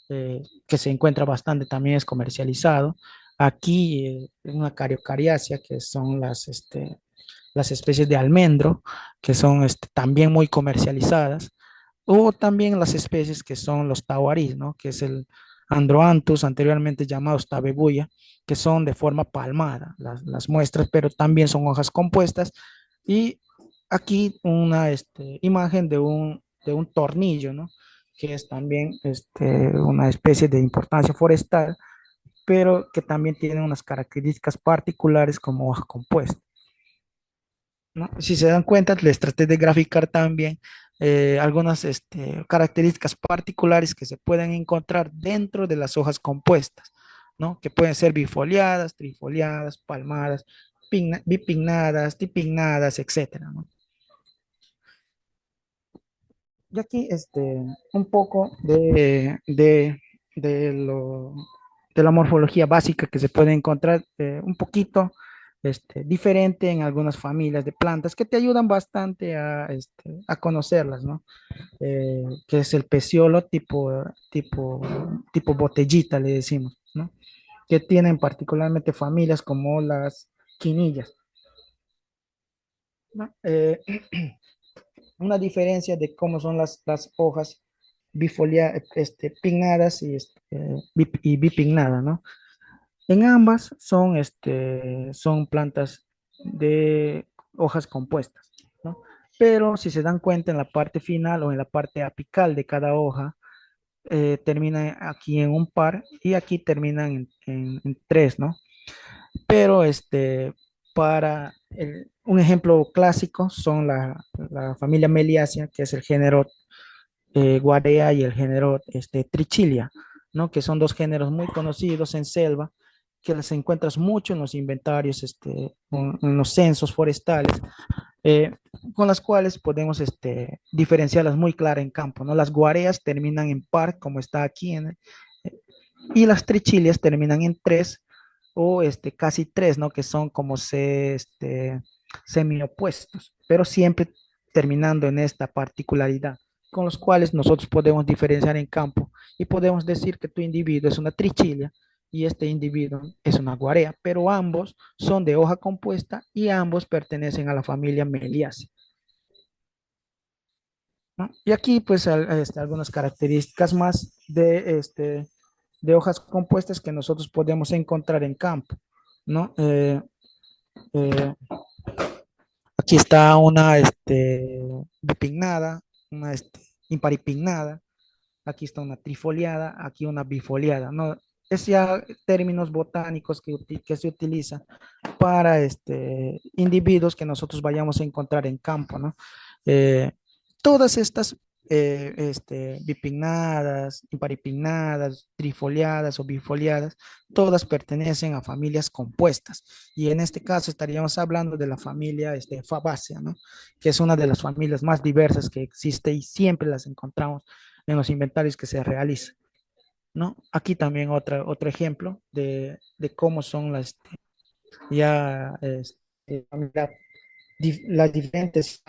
que se encuentra bastante, también es comercializado. Aquí, una cariocariácea, que son las especies de almendro, que son también muy comercializadas, o también las especies que son los tahuarís, ¿no? Que es el Androanthus, anteriormente llamados tabebuya, que son de forma palmada las muestras, pero también son hojas compuestas. Y aquí una imagen de un tornillo, ¿no? que es también una especie de importancia forestal, pero que también tiene unas características particulares como hoja compuesta, ¿no? Si se dan cuenta, les traté de graficar también algunas características particulares que se pueden encontrar dentro de las hojas compuestas, ¿no? Que pueden ser bifoliadas, trifoliadas, palmadas, bipinnadas, dipinnadas, etcétera, ¿no? Y aquí un poco de la morfología básica que se puede encontrar, un poquito diferente en algunas familias de plantas que te ayudan bastante a conocerlas, ¿no? Que es el peciolo tipo botellita, le decimos, ¿no? Que tienen particularmente familias como las quinillas, ¿no? Una diferencia de cómo son las hojas pinnadas y bipinnadas, ¿no? En ambas son plantas de hojas compuestas, ¿no? Pero si se dan cuenta en la parte final o en la parte apical de cada hoja, termina aquí en un par y aquí terminan en tres, ¿no? Pero un ejemplo clásico son la familia Meliaceae, que es el género Guarea y el género Trichilia, ¿no? Que son dos géneros muy conocidos en selva, que las encuentras mucho en los inventarios, en los censos forestales, eh, con las cuales podemos diferenciarlas muy clara en campo, ¿no? Las guareas terminan en par, como está aquí, y las trichilias terminan en tres o casi tres, ¿no? Que son como semiopuestos, pero siempre terminando en esta particularidad, con los cuales nosotros podemos diferenciar en campo y podemos decir que tu individuo es una trichilia y este individuo es una guarea, pero ambos son de hoja compuesta y ambos pertenecen a la familia Meliaceae, ¿no? Y aquí pues algunas características más de hojas compuestas que nosotros podemos encontrar en campo, ¿no? Eh, Aquí está una bipinnada, una imparipinnada, aquí está una trifoliada, aquí una bifoliada, ¿no? Es ya términos botánicos que se utilizan para individuos que nosotros vayamos a encontrar en campo, ¿no? Eh, Todas estas bipinnadas, imparipinnadas, trifoliadas o bifoliadas, todas pertenecen a familias compuestas. Y en este caso estaríamos hablando de la familia Fabaceae, ¿no? Que es una de las familias más diversas que existe y siempre las encontramos en los inventarios que se realizan, ¿no? Aquí también otro ejemplo de cómo son ya las diferentes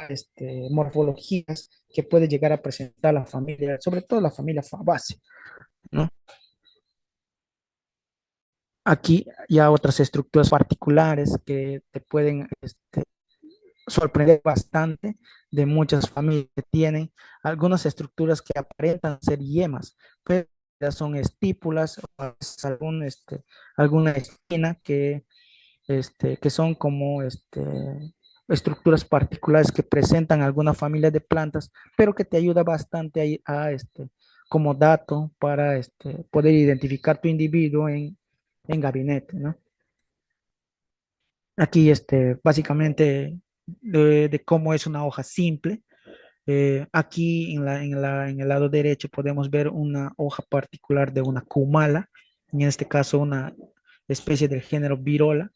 morfologías que puede llegar a presentar la familia, sobre todo la familia Fabaceae, ¿no? Aquí ya otras estructuras particulares que te pueden sorprender bastante de muchas familias que tienen algunas estructuras que aparentan ser yemas, pero son estípulas o es alguna espina que son como estructuras particulares que presentan alguna familia de plantas, pero que te ayuda bastante como dato para poder identificar tu individuo en gabinete, ¿no? Aquí básicamente de cómo es una hoja simple. Aquí en el lado derecho podemos ver una hoja particular de una cumala, en este caso una especie del género Virola,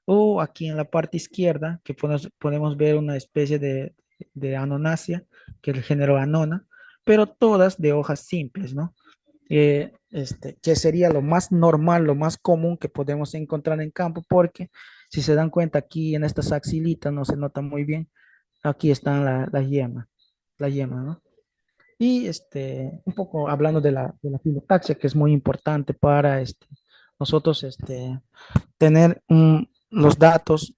o aquí en la parte izquierda que podemos ver una especie de Anonacia, que es el género Anona, pero todas de hojas simples, ¿no? Que sería lo más normal, lo más común que podemos encontrar en campo, porque si se dan cuenta aquí en estas axilitas no se nota muy bien, aquí están la yema, ¿no? Y un poco hablando de la filotaxia, que es muy importante para nosotros tener los datos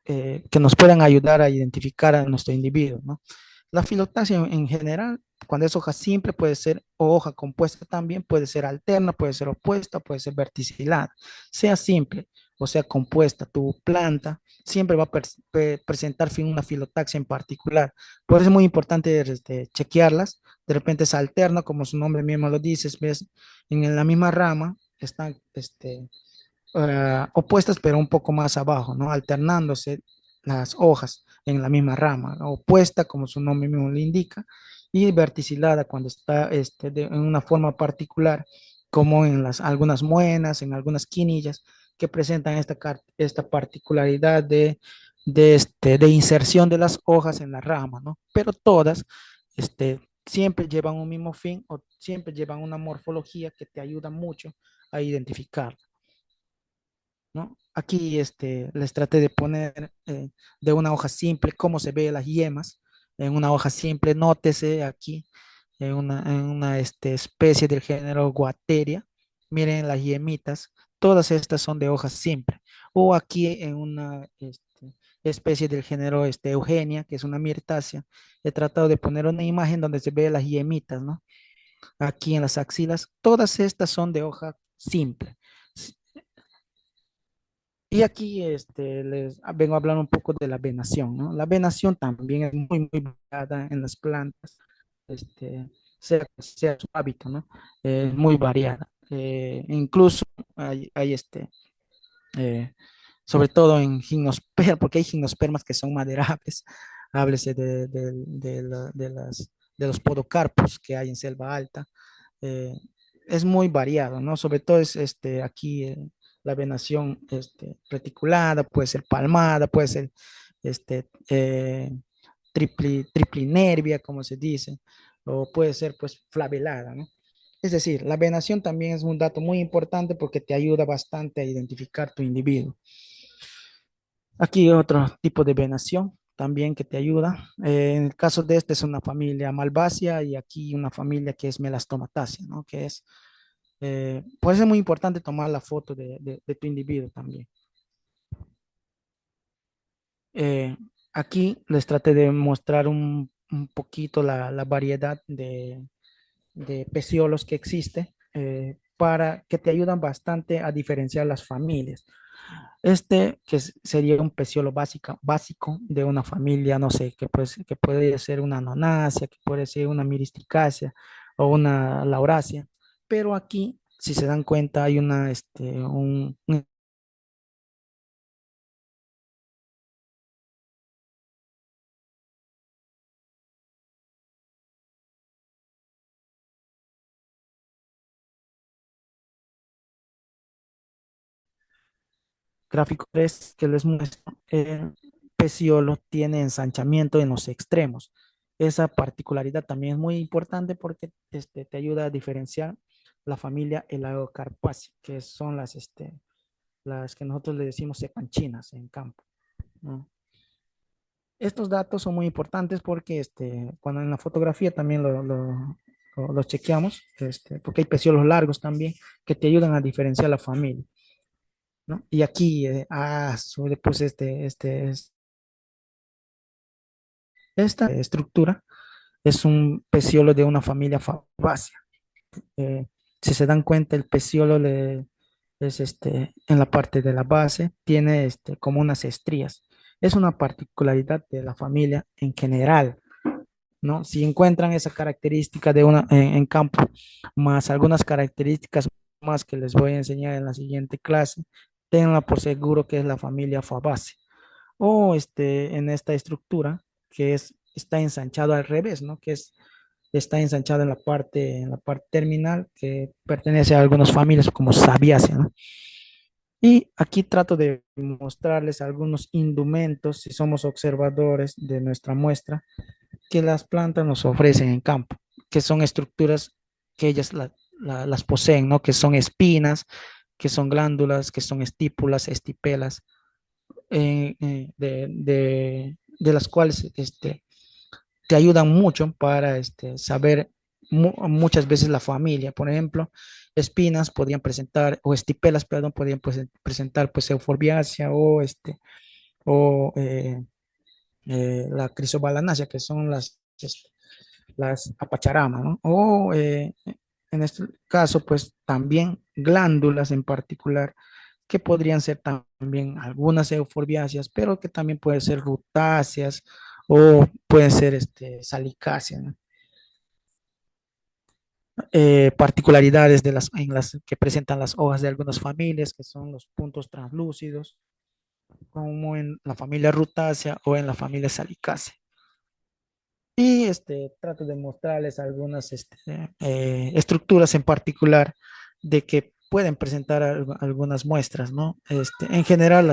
que nos puedan ayudar a identificar a nuestro individuo, ¿no? La filotaxia en general, cuando es hoja simple, puede ser o hoja compuesta también, puede ser alterna, puede ser opuesta, puede ser verticilada. Sea simple o sea compuesta, tu planta siempre va a presentar una filotaxia en particular. Por eso es muy importante chequearlas de repente se alterna, como su nombre mismo lo dice, ves, en la misma rama están opuestas, pero un poco más abajo, ¿no? Alternándose las hojas en la misma rama, ¿no? Opuesta, como su nombre mismo le indica, y verticilada cuando está en una forma particular, como en algunas muenas, en algunas quinillas, que presentan esta particularidad de inserción de las hojas en la rama, ¿no? Pero todas siempre llevan un mismo fin o siempre llevan una morfología que te ayuda mucho a identificar, ¿no? Aquí les traté de poner de una hoja simple cómo se ve las yemas. En una hoja simple, nótese aquí, en una especie del género Guateria. Miren las yemitas, todas estas son de hojas simples. O aquí en una especie del género Eugenia, que es una mirtácea, he tratado de poner una imagen donde se ve las yemitas, ¿no? Aquí en las axilas, todas estas son de hoja simple. Y aquí les vengo a hablar un poco de la venación, ¿no? La venación también es muy, muy variada en las plantas, sea su hábito, ¿no? Es muy variada. Incluso hay eh, sobre todo en gimnospermas, porque hay gimnospermas que son maderables, háblese de los podocarpos que hay en selva alta, eh, es muy variado, ¿no? Sobre todo es aquí la venación reticulada, puede ser palmada, puede ser este, eh, triplinervia, como se dice, o puede ser pues flavelada, ¿no? Es decir, la venación también es un dato muy importante porque te ayuda bastante a identificar tu individuo. Aquí otro tipo de venación también que te ayuda. En el caso de este es una familia malvácea y aquí una familia que es melastomatácea, ¿no? Que es, pues es muy importante tomar la foto de tu individuo también. Eh, Aquí les traté de mostrar un poquito la variedad de peciolos que existe para que te ayudan bastante a diferenciar las familias. Sería un peciolo básico de una familia, no sé, que puede ser una nonácea, que puede ser una miristicácea o una laurácea. Pero aquí, si se dan cuenta, hay un gráfico 3 que les muestra. El peciolo tiene ensanchamiento en los extremos. Esa particularidad también es muy importante porque te ayuda a diferenciar la familia Elaocarpaceae, que son las que nosotros le decimos cepanchinas en campo, ¿no? Estos datos son muy importantes porque cuando en la fotografía también lo chequeamos, porque hay peciolos largos también que te ayudan a diferenciar la familia, ¿no? Y aquí, le puse esta estructura es un peciolo de una familia fabácea. Eh, si se dan cuenta, el peciolo es en la parte de la base, tiene como unas estrías. Es una particularidad de la familia en general, ¿no? Si encuentran esa característica en campo, más algunas características más que les voy a enseñar en la siguiente clase, tenganla por seguro que es la familia Fabaceae. O en esta estructura que está ensanchado al revés, ¿no? Está ensanchado en la parte terminal que pertenece a algunas familias como Sabiaceae, ¿no? Y aquí trato de mostrarles algunos indumentos, si somos observadores de nuestra muestra, que las plantas nos ofrecen en campo, que son estructuras que ellas las poseen, ¿no? Que son espinas, que son glándulas, que son estípulas, estipelas, de las cuales te ayudan mucho para saber muchas veces la familia. Por ejemplo, espinas podrían presentar, o estipelas, perdón, podrían presentar pues euforbiácea o la crisobalanaceae, que son las apacharamas, ¿no? O en este caso, pues también glándulas en particular, que podrían ser también algunas euforbiáceas, pero que también pueden ser rutáceas o pueden ser salicáceas, ¿no? particularidades en las que presentan las hojas de algunas familias, que son los puntos translúcidos, como en la familia Rutácea o en la familia Salicácea. Y trato de mostrarles algunas estructuras en particular de que pueden presentar algunas muestras, ¿no? En general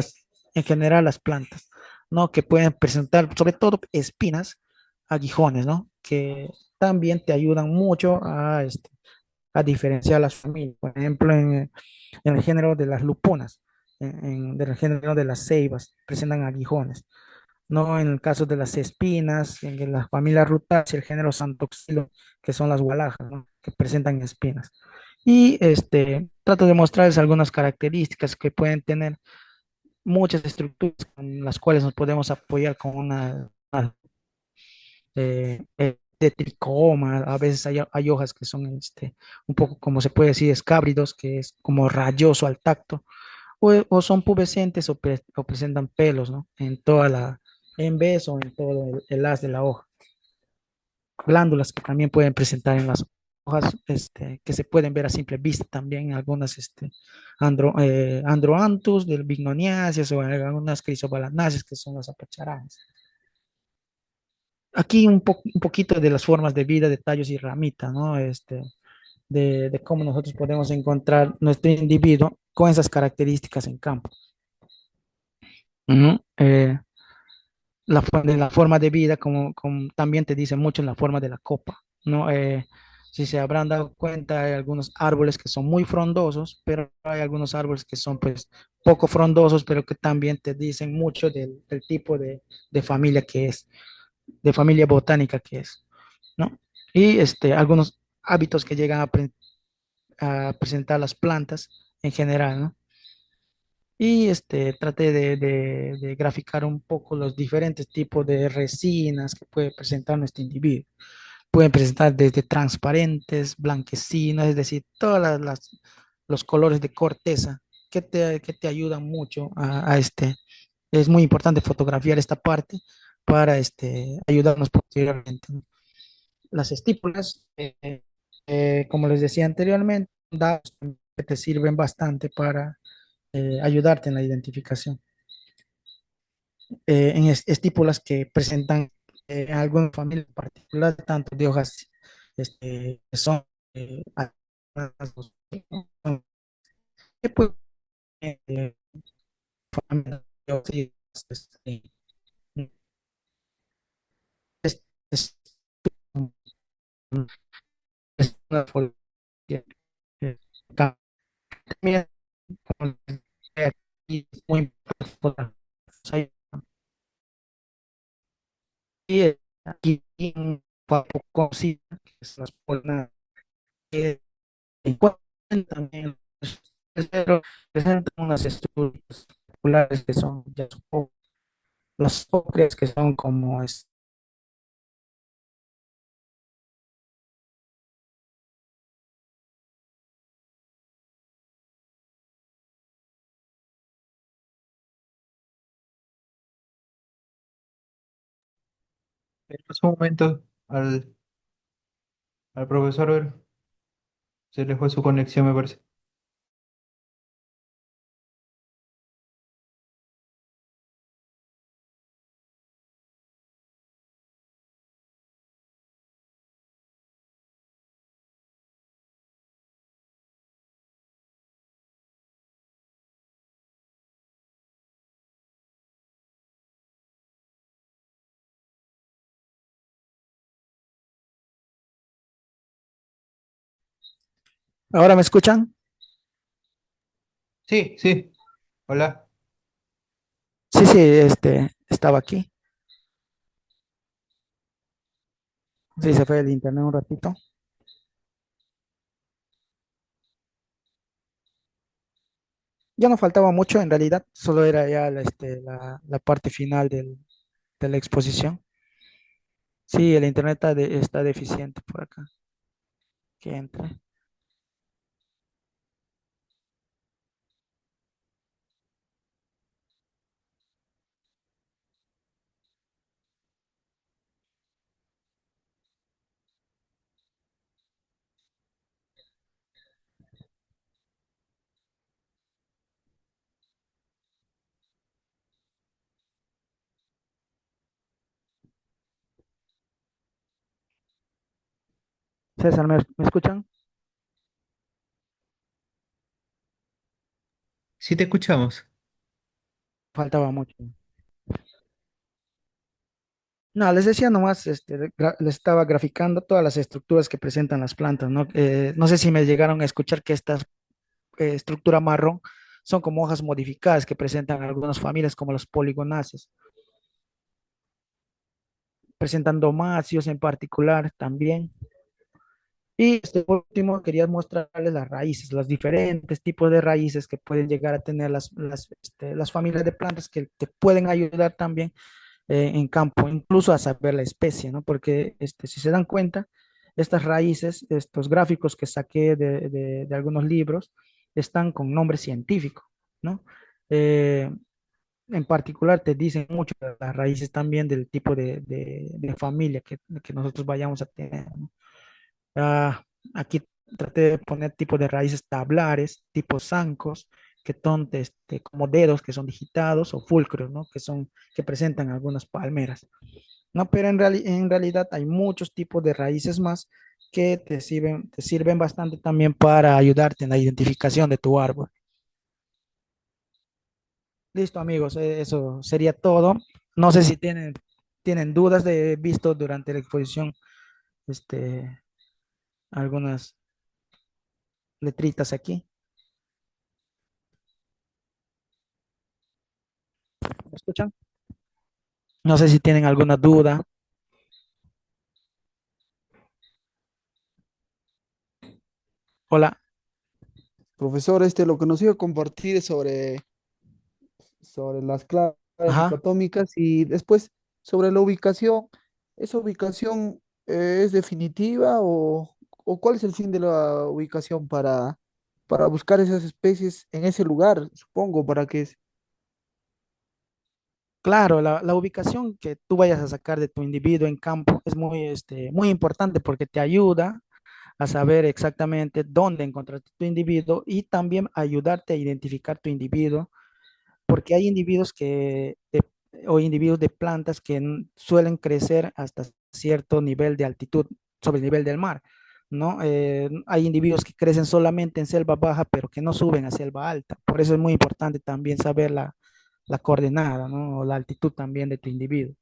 las plantas, ¿no? Que pueden presentar sobre todo espinas, aguijones, ¿no? Que también te ayudan mucho a diferenciar las familias. Por ejemplo, en el género de las lupunas, del género de las ceibas, presentan aguijones. No en el caso de las espinas, en la familia rutácea, el género Santoxilo, que son las gualajas, ¿no? Que presentan espinas. Y trato de mostrarles algunas características que pueden tener muchas estructuras con las cuales nos podemos apoyar con una de tricoma. A veces hay hojas que son un poco, como se puede decir, escábridos, que es como rayoso al tacto, o son pubescentes o presentan pelos, ¿no? En vez o en todo el haz de la hoja. Glándulas que también pueden presentar en las hojas, que se pueden ver a simple vista también en algunas, androanthus del bignoniaceae o en algunas crisobalanaceae, que son las apacharadas. Aquí un poquito de las formas de vida de tallos y ramitas, ¿no? De cómo nosotros podemos encontrar nuestro individuo con esas características en campo. Ujú. De la forma de vida, como también te dice mucho en la forma de la copa, ¿no? Si se habrán dado cuenta, hay algunos árboles que son muy frondosos, pero hay algunos árboles que son pues poco frondosos, pero que también te dicen mucho del tipo de familia que es, de familia botánica que es, ¿no? Y algunos hábitos que llegan a presentar las plantas en general, ¿no? Y traté de graficar un poco los diferentes tipos de resinas que puede presentar nuestro individuo. Pueden presentar desde transparentes, blanquecinas, es decir, los colores de corteza que te ayudan mucho Es muy importante fotografiar esta parte para ayudarnos posteriormente, ¿no? Las estípulas, como les decía anteriormente, datos que te sirven bastante para ayudarte en la identificación. En estípulas que presentan alguna familia en particular, tanto de hojas que son aladas, ¿no? Que pueden, eh, familias de hojas, es, es- es una folía que también, como les decía, aquí es muy importante. Y aquí en Papucosí, que es la zona que encuentran también, pero presentan unas estructuras populares que son ya los ocres, que son como En su momento al profesor se le fue su conexión, me parece. ¿Ahora me escuchan? Sí, sí. Hola. Sí, sí, estaba aquí. Sí, se fue el internet un ratito. Ya no faltaba mucho, en realidad, solo era ya la parte final de la exposición. Sí, el internet está deficiente por acá. Que entre. César, me escuchan? Sí te escuchamos. Faltaba mucho. No, les decía nomás, les estaba graficando todas las estructuras que presentan las plantas, ¿no? No sé si me llegaron a escuchar que esta estructura marrón son como hojas modificadas que presentan algunas familias como los poligonáceos. Presentan domáceos en particular también. Y este por último quería mostrarles las raíces, los diferentes tipos de raíces que pueden llegar a tener las familias de plantas que te pueden ayudar también en campo, incluso a saber la especie, ¿no? Porque si se dan cuenta, estas raíces, estos gráficos que saqué de algunos libros, están con nombre científico, ¿no? Eh, en particular te dicen mucho de las raíces también del tipo de familia que nosotros vayamos a tener, ¿no? Ah, aquí traté de poner tipo de raíces tablares, tipo zancos, que son como dedos que son digitados o fulcros, ¿no? Que presentan algunas palmeras, ¿no? Pero en realidad hay muchos tipos de raíces más que te sirven bastante también para ayudarte en la identificación de tu árbol. Listo, amigos, eso sería todo. No sé si tienen dudas de visto durante la exposición, este, algunas letritas aquí. ¿Me escuchan? No sé si tienen alguna duda. Hola. Profesor, lo que nos iba a compartir es sobre las claves Ajá. dicotómicas y después sobre la ubicación. ¿Esa ubicación es definitiva o cuál es el fin de la ubicación para buscar esas especies en ese lugar, supongo, para que Claro, la ubicación que tú vayas a sacar de tu individuo en campo es muy importante porque te ayuda a saber exactamente dónde encontrar tu individuo y también ayudarte a identificar tu individuo, porque hay o individuos de plantas que suelen crecer hasta cierto nivel de altitud sobre el nivel del mar, ¿no? Hay individuos que crecen solamente en selva baja, pero que no suben a selva alta. Por eso es muy importante también saber la coordenada, ¿no? O la altitud también de tu individuo.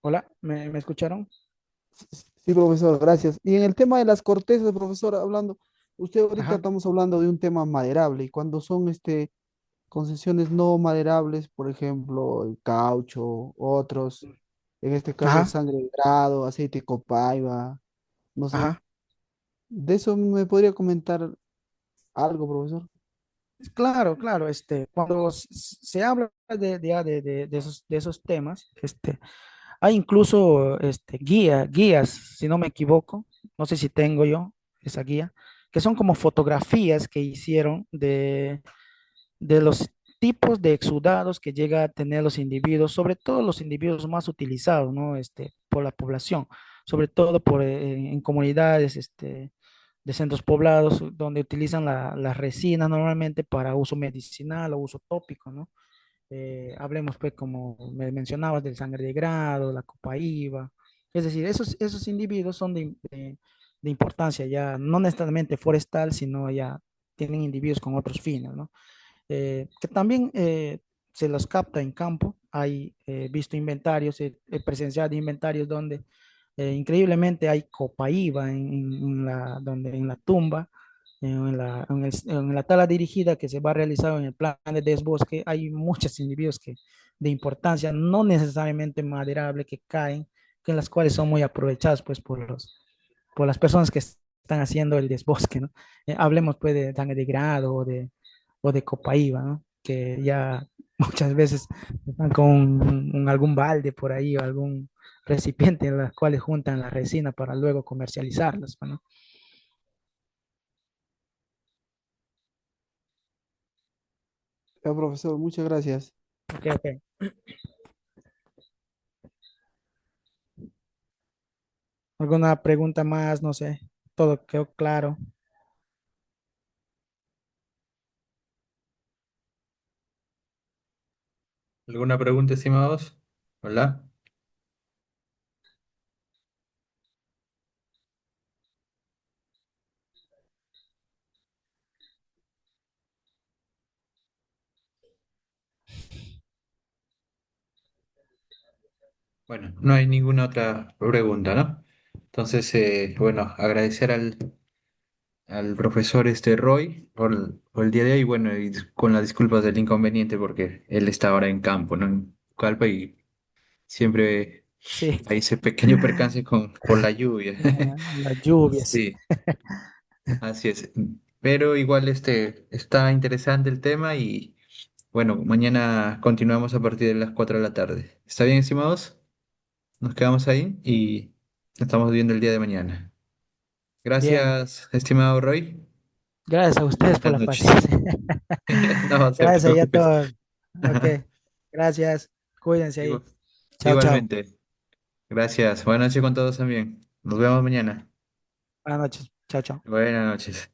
Hola, ¿me escucharon? sí, profesor, gracias. Y en el tema de las cortezas, profesor, hablando, usted ahorita Ajá, estamos hablando de un tema maderable y cuando son concesiones no maderables, por ejemplo, el caucho, otros, en este caso ajá, sangre de grado, aceite de copaiba, no sé. ajá. ¿De eso me podría comentar algo, profesor? Claro, claro, cuando se habla de esos temas, hay incluso guías, si no me equivoco, no sé si tengo yo esa guía, que son como fotografías que hicieron de los tipos de exudados que llega a tener los individuos, sobre todo los individuos más utilizados, ¿no? Por la población, sobre todo en comunidades, de centros poblados donde utilizan la resina normalmente para uso medicinal o uso tópico, ¿no? Hablemos pues como me mencionabas del sangre de grado, la copaíba, es decir, esos individuos son de importancia ya no necesariamente forestal, sino ya tienen individuos con otros fines, ¿no? Que también se los capta en campo. Hay visto inventarios, he presenciado inventarios donde increíblemente hay copaíba donde, en la tumba, en la tala dirigida que se va a realizar en el plan de desbosque. Hay muchos individuos de importancia, no necesariamente maderable, que caen, que en las cuales son muy aprovechados pues, por las personas que están haciendo el desbosque, ¿no? Hablemos pues de sangre de grado o de Copaiba, ¿no? Que ya muchas veces están con algún balde por ahí o algún recipiente en los cuales juntan la resina para luego comercializarlas, ¿no? Ya, profesor, muchas gracias. Ok, ok. ¿Alguna pregunta más? No sé. Todo quedó claro. ¿Alguna pregunta, estimados? Hola. Bueno, no hay ninguna otra pregunta, ¿no? Entonces, bueno, agradecer al profesor Roy por el día de hoy, bueno, y con las disculpas del inconveniente porque él está ahora en campo, ¿no? En Calpa y siempre Sí, hay ese pequeño percance por la lluvia. las lluvias. Sí, así es. Pero igual está interesante el tema y bueno, mañana continuamos a partir de las 4 de la tarde. ¿Está bien, estimados? Nos quedamos ahí y nos estamos viendo el día de mañana. Bien, Gracias, estimado Roy. gracias a ustedes por Buenas la noches. paciencia. No te Gracias y a preocupes. todos. Ok, gracias. Cuídense Igual- ahí. Chao, chao. Igualmente. Gracias. Buenas noches con todos también. Nos vemos mañana. Buenas noches. Chao, chao. Buenas noches.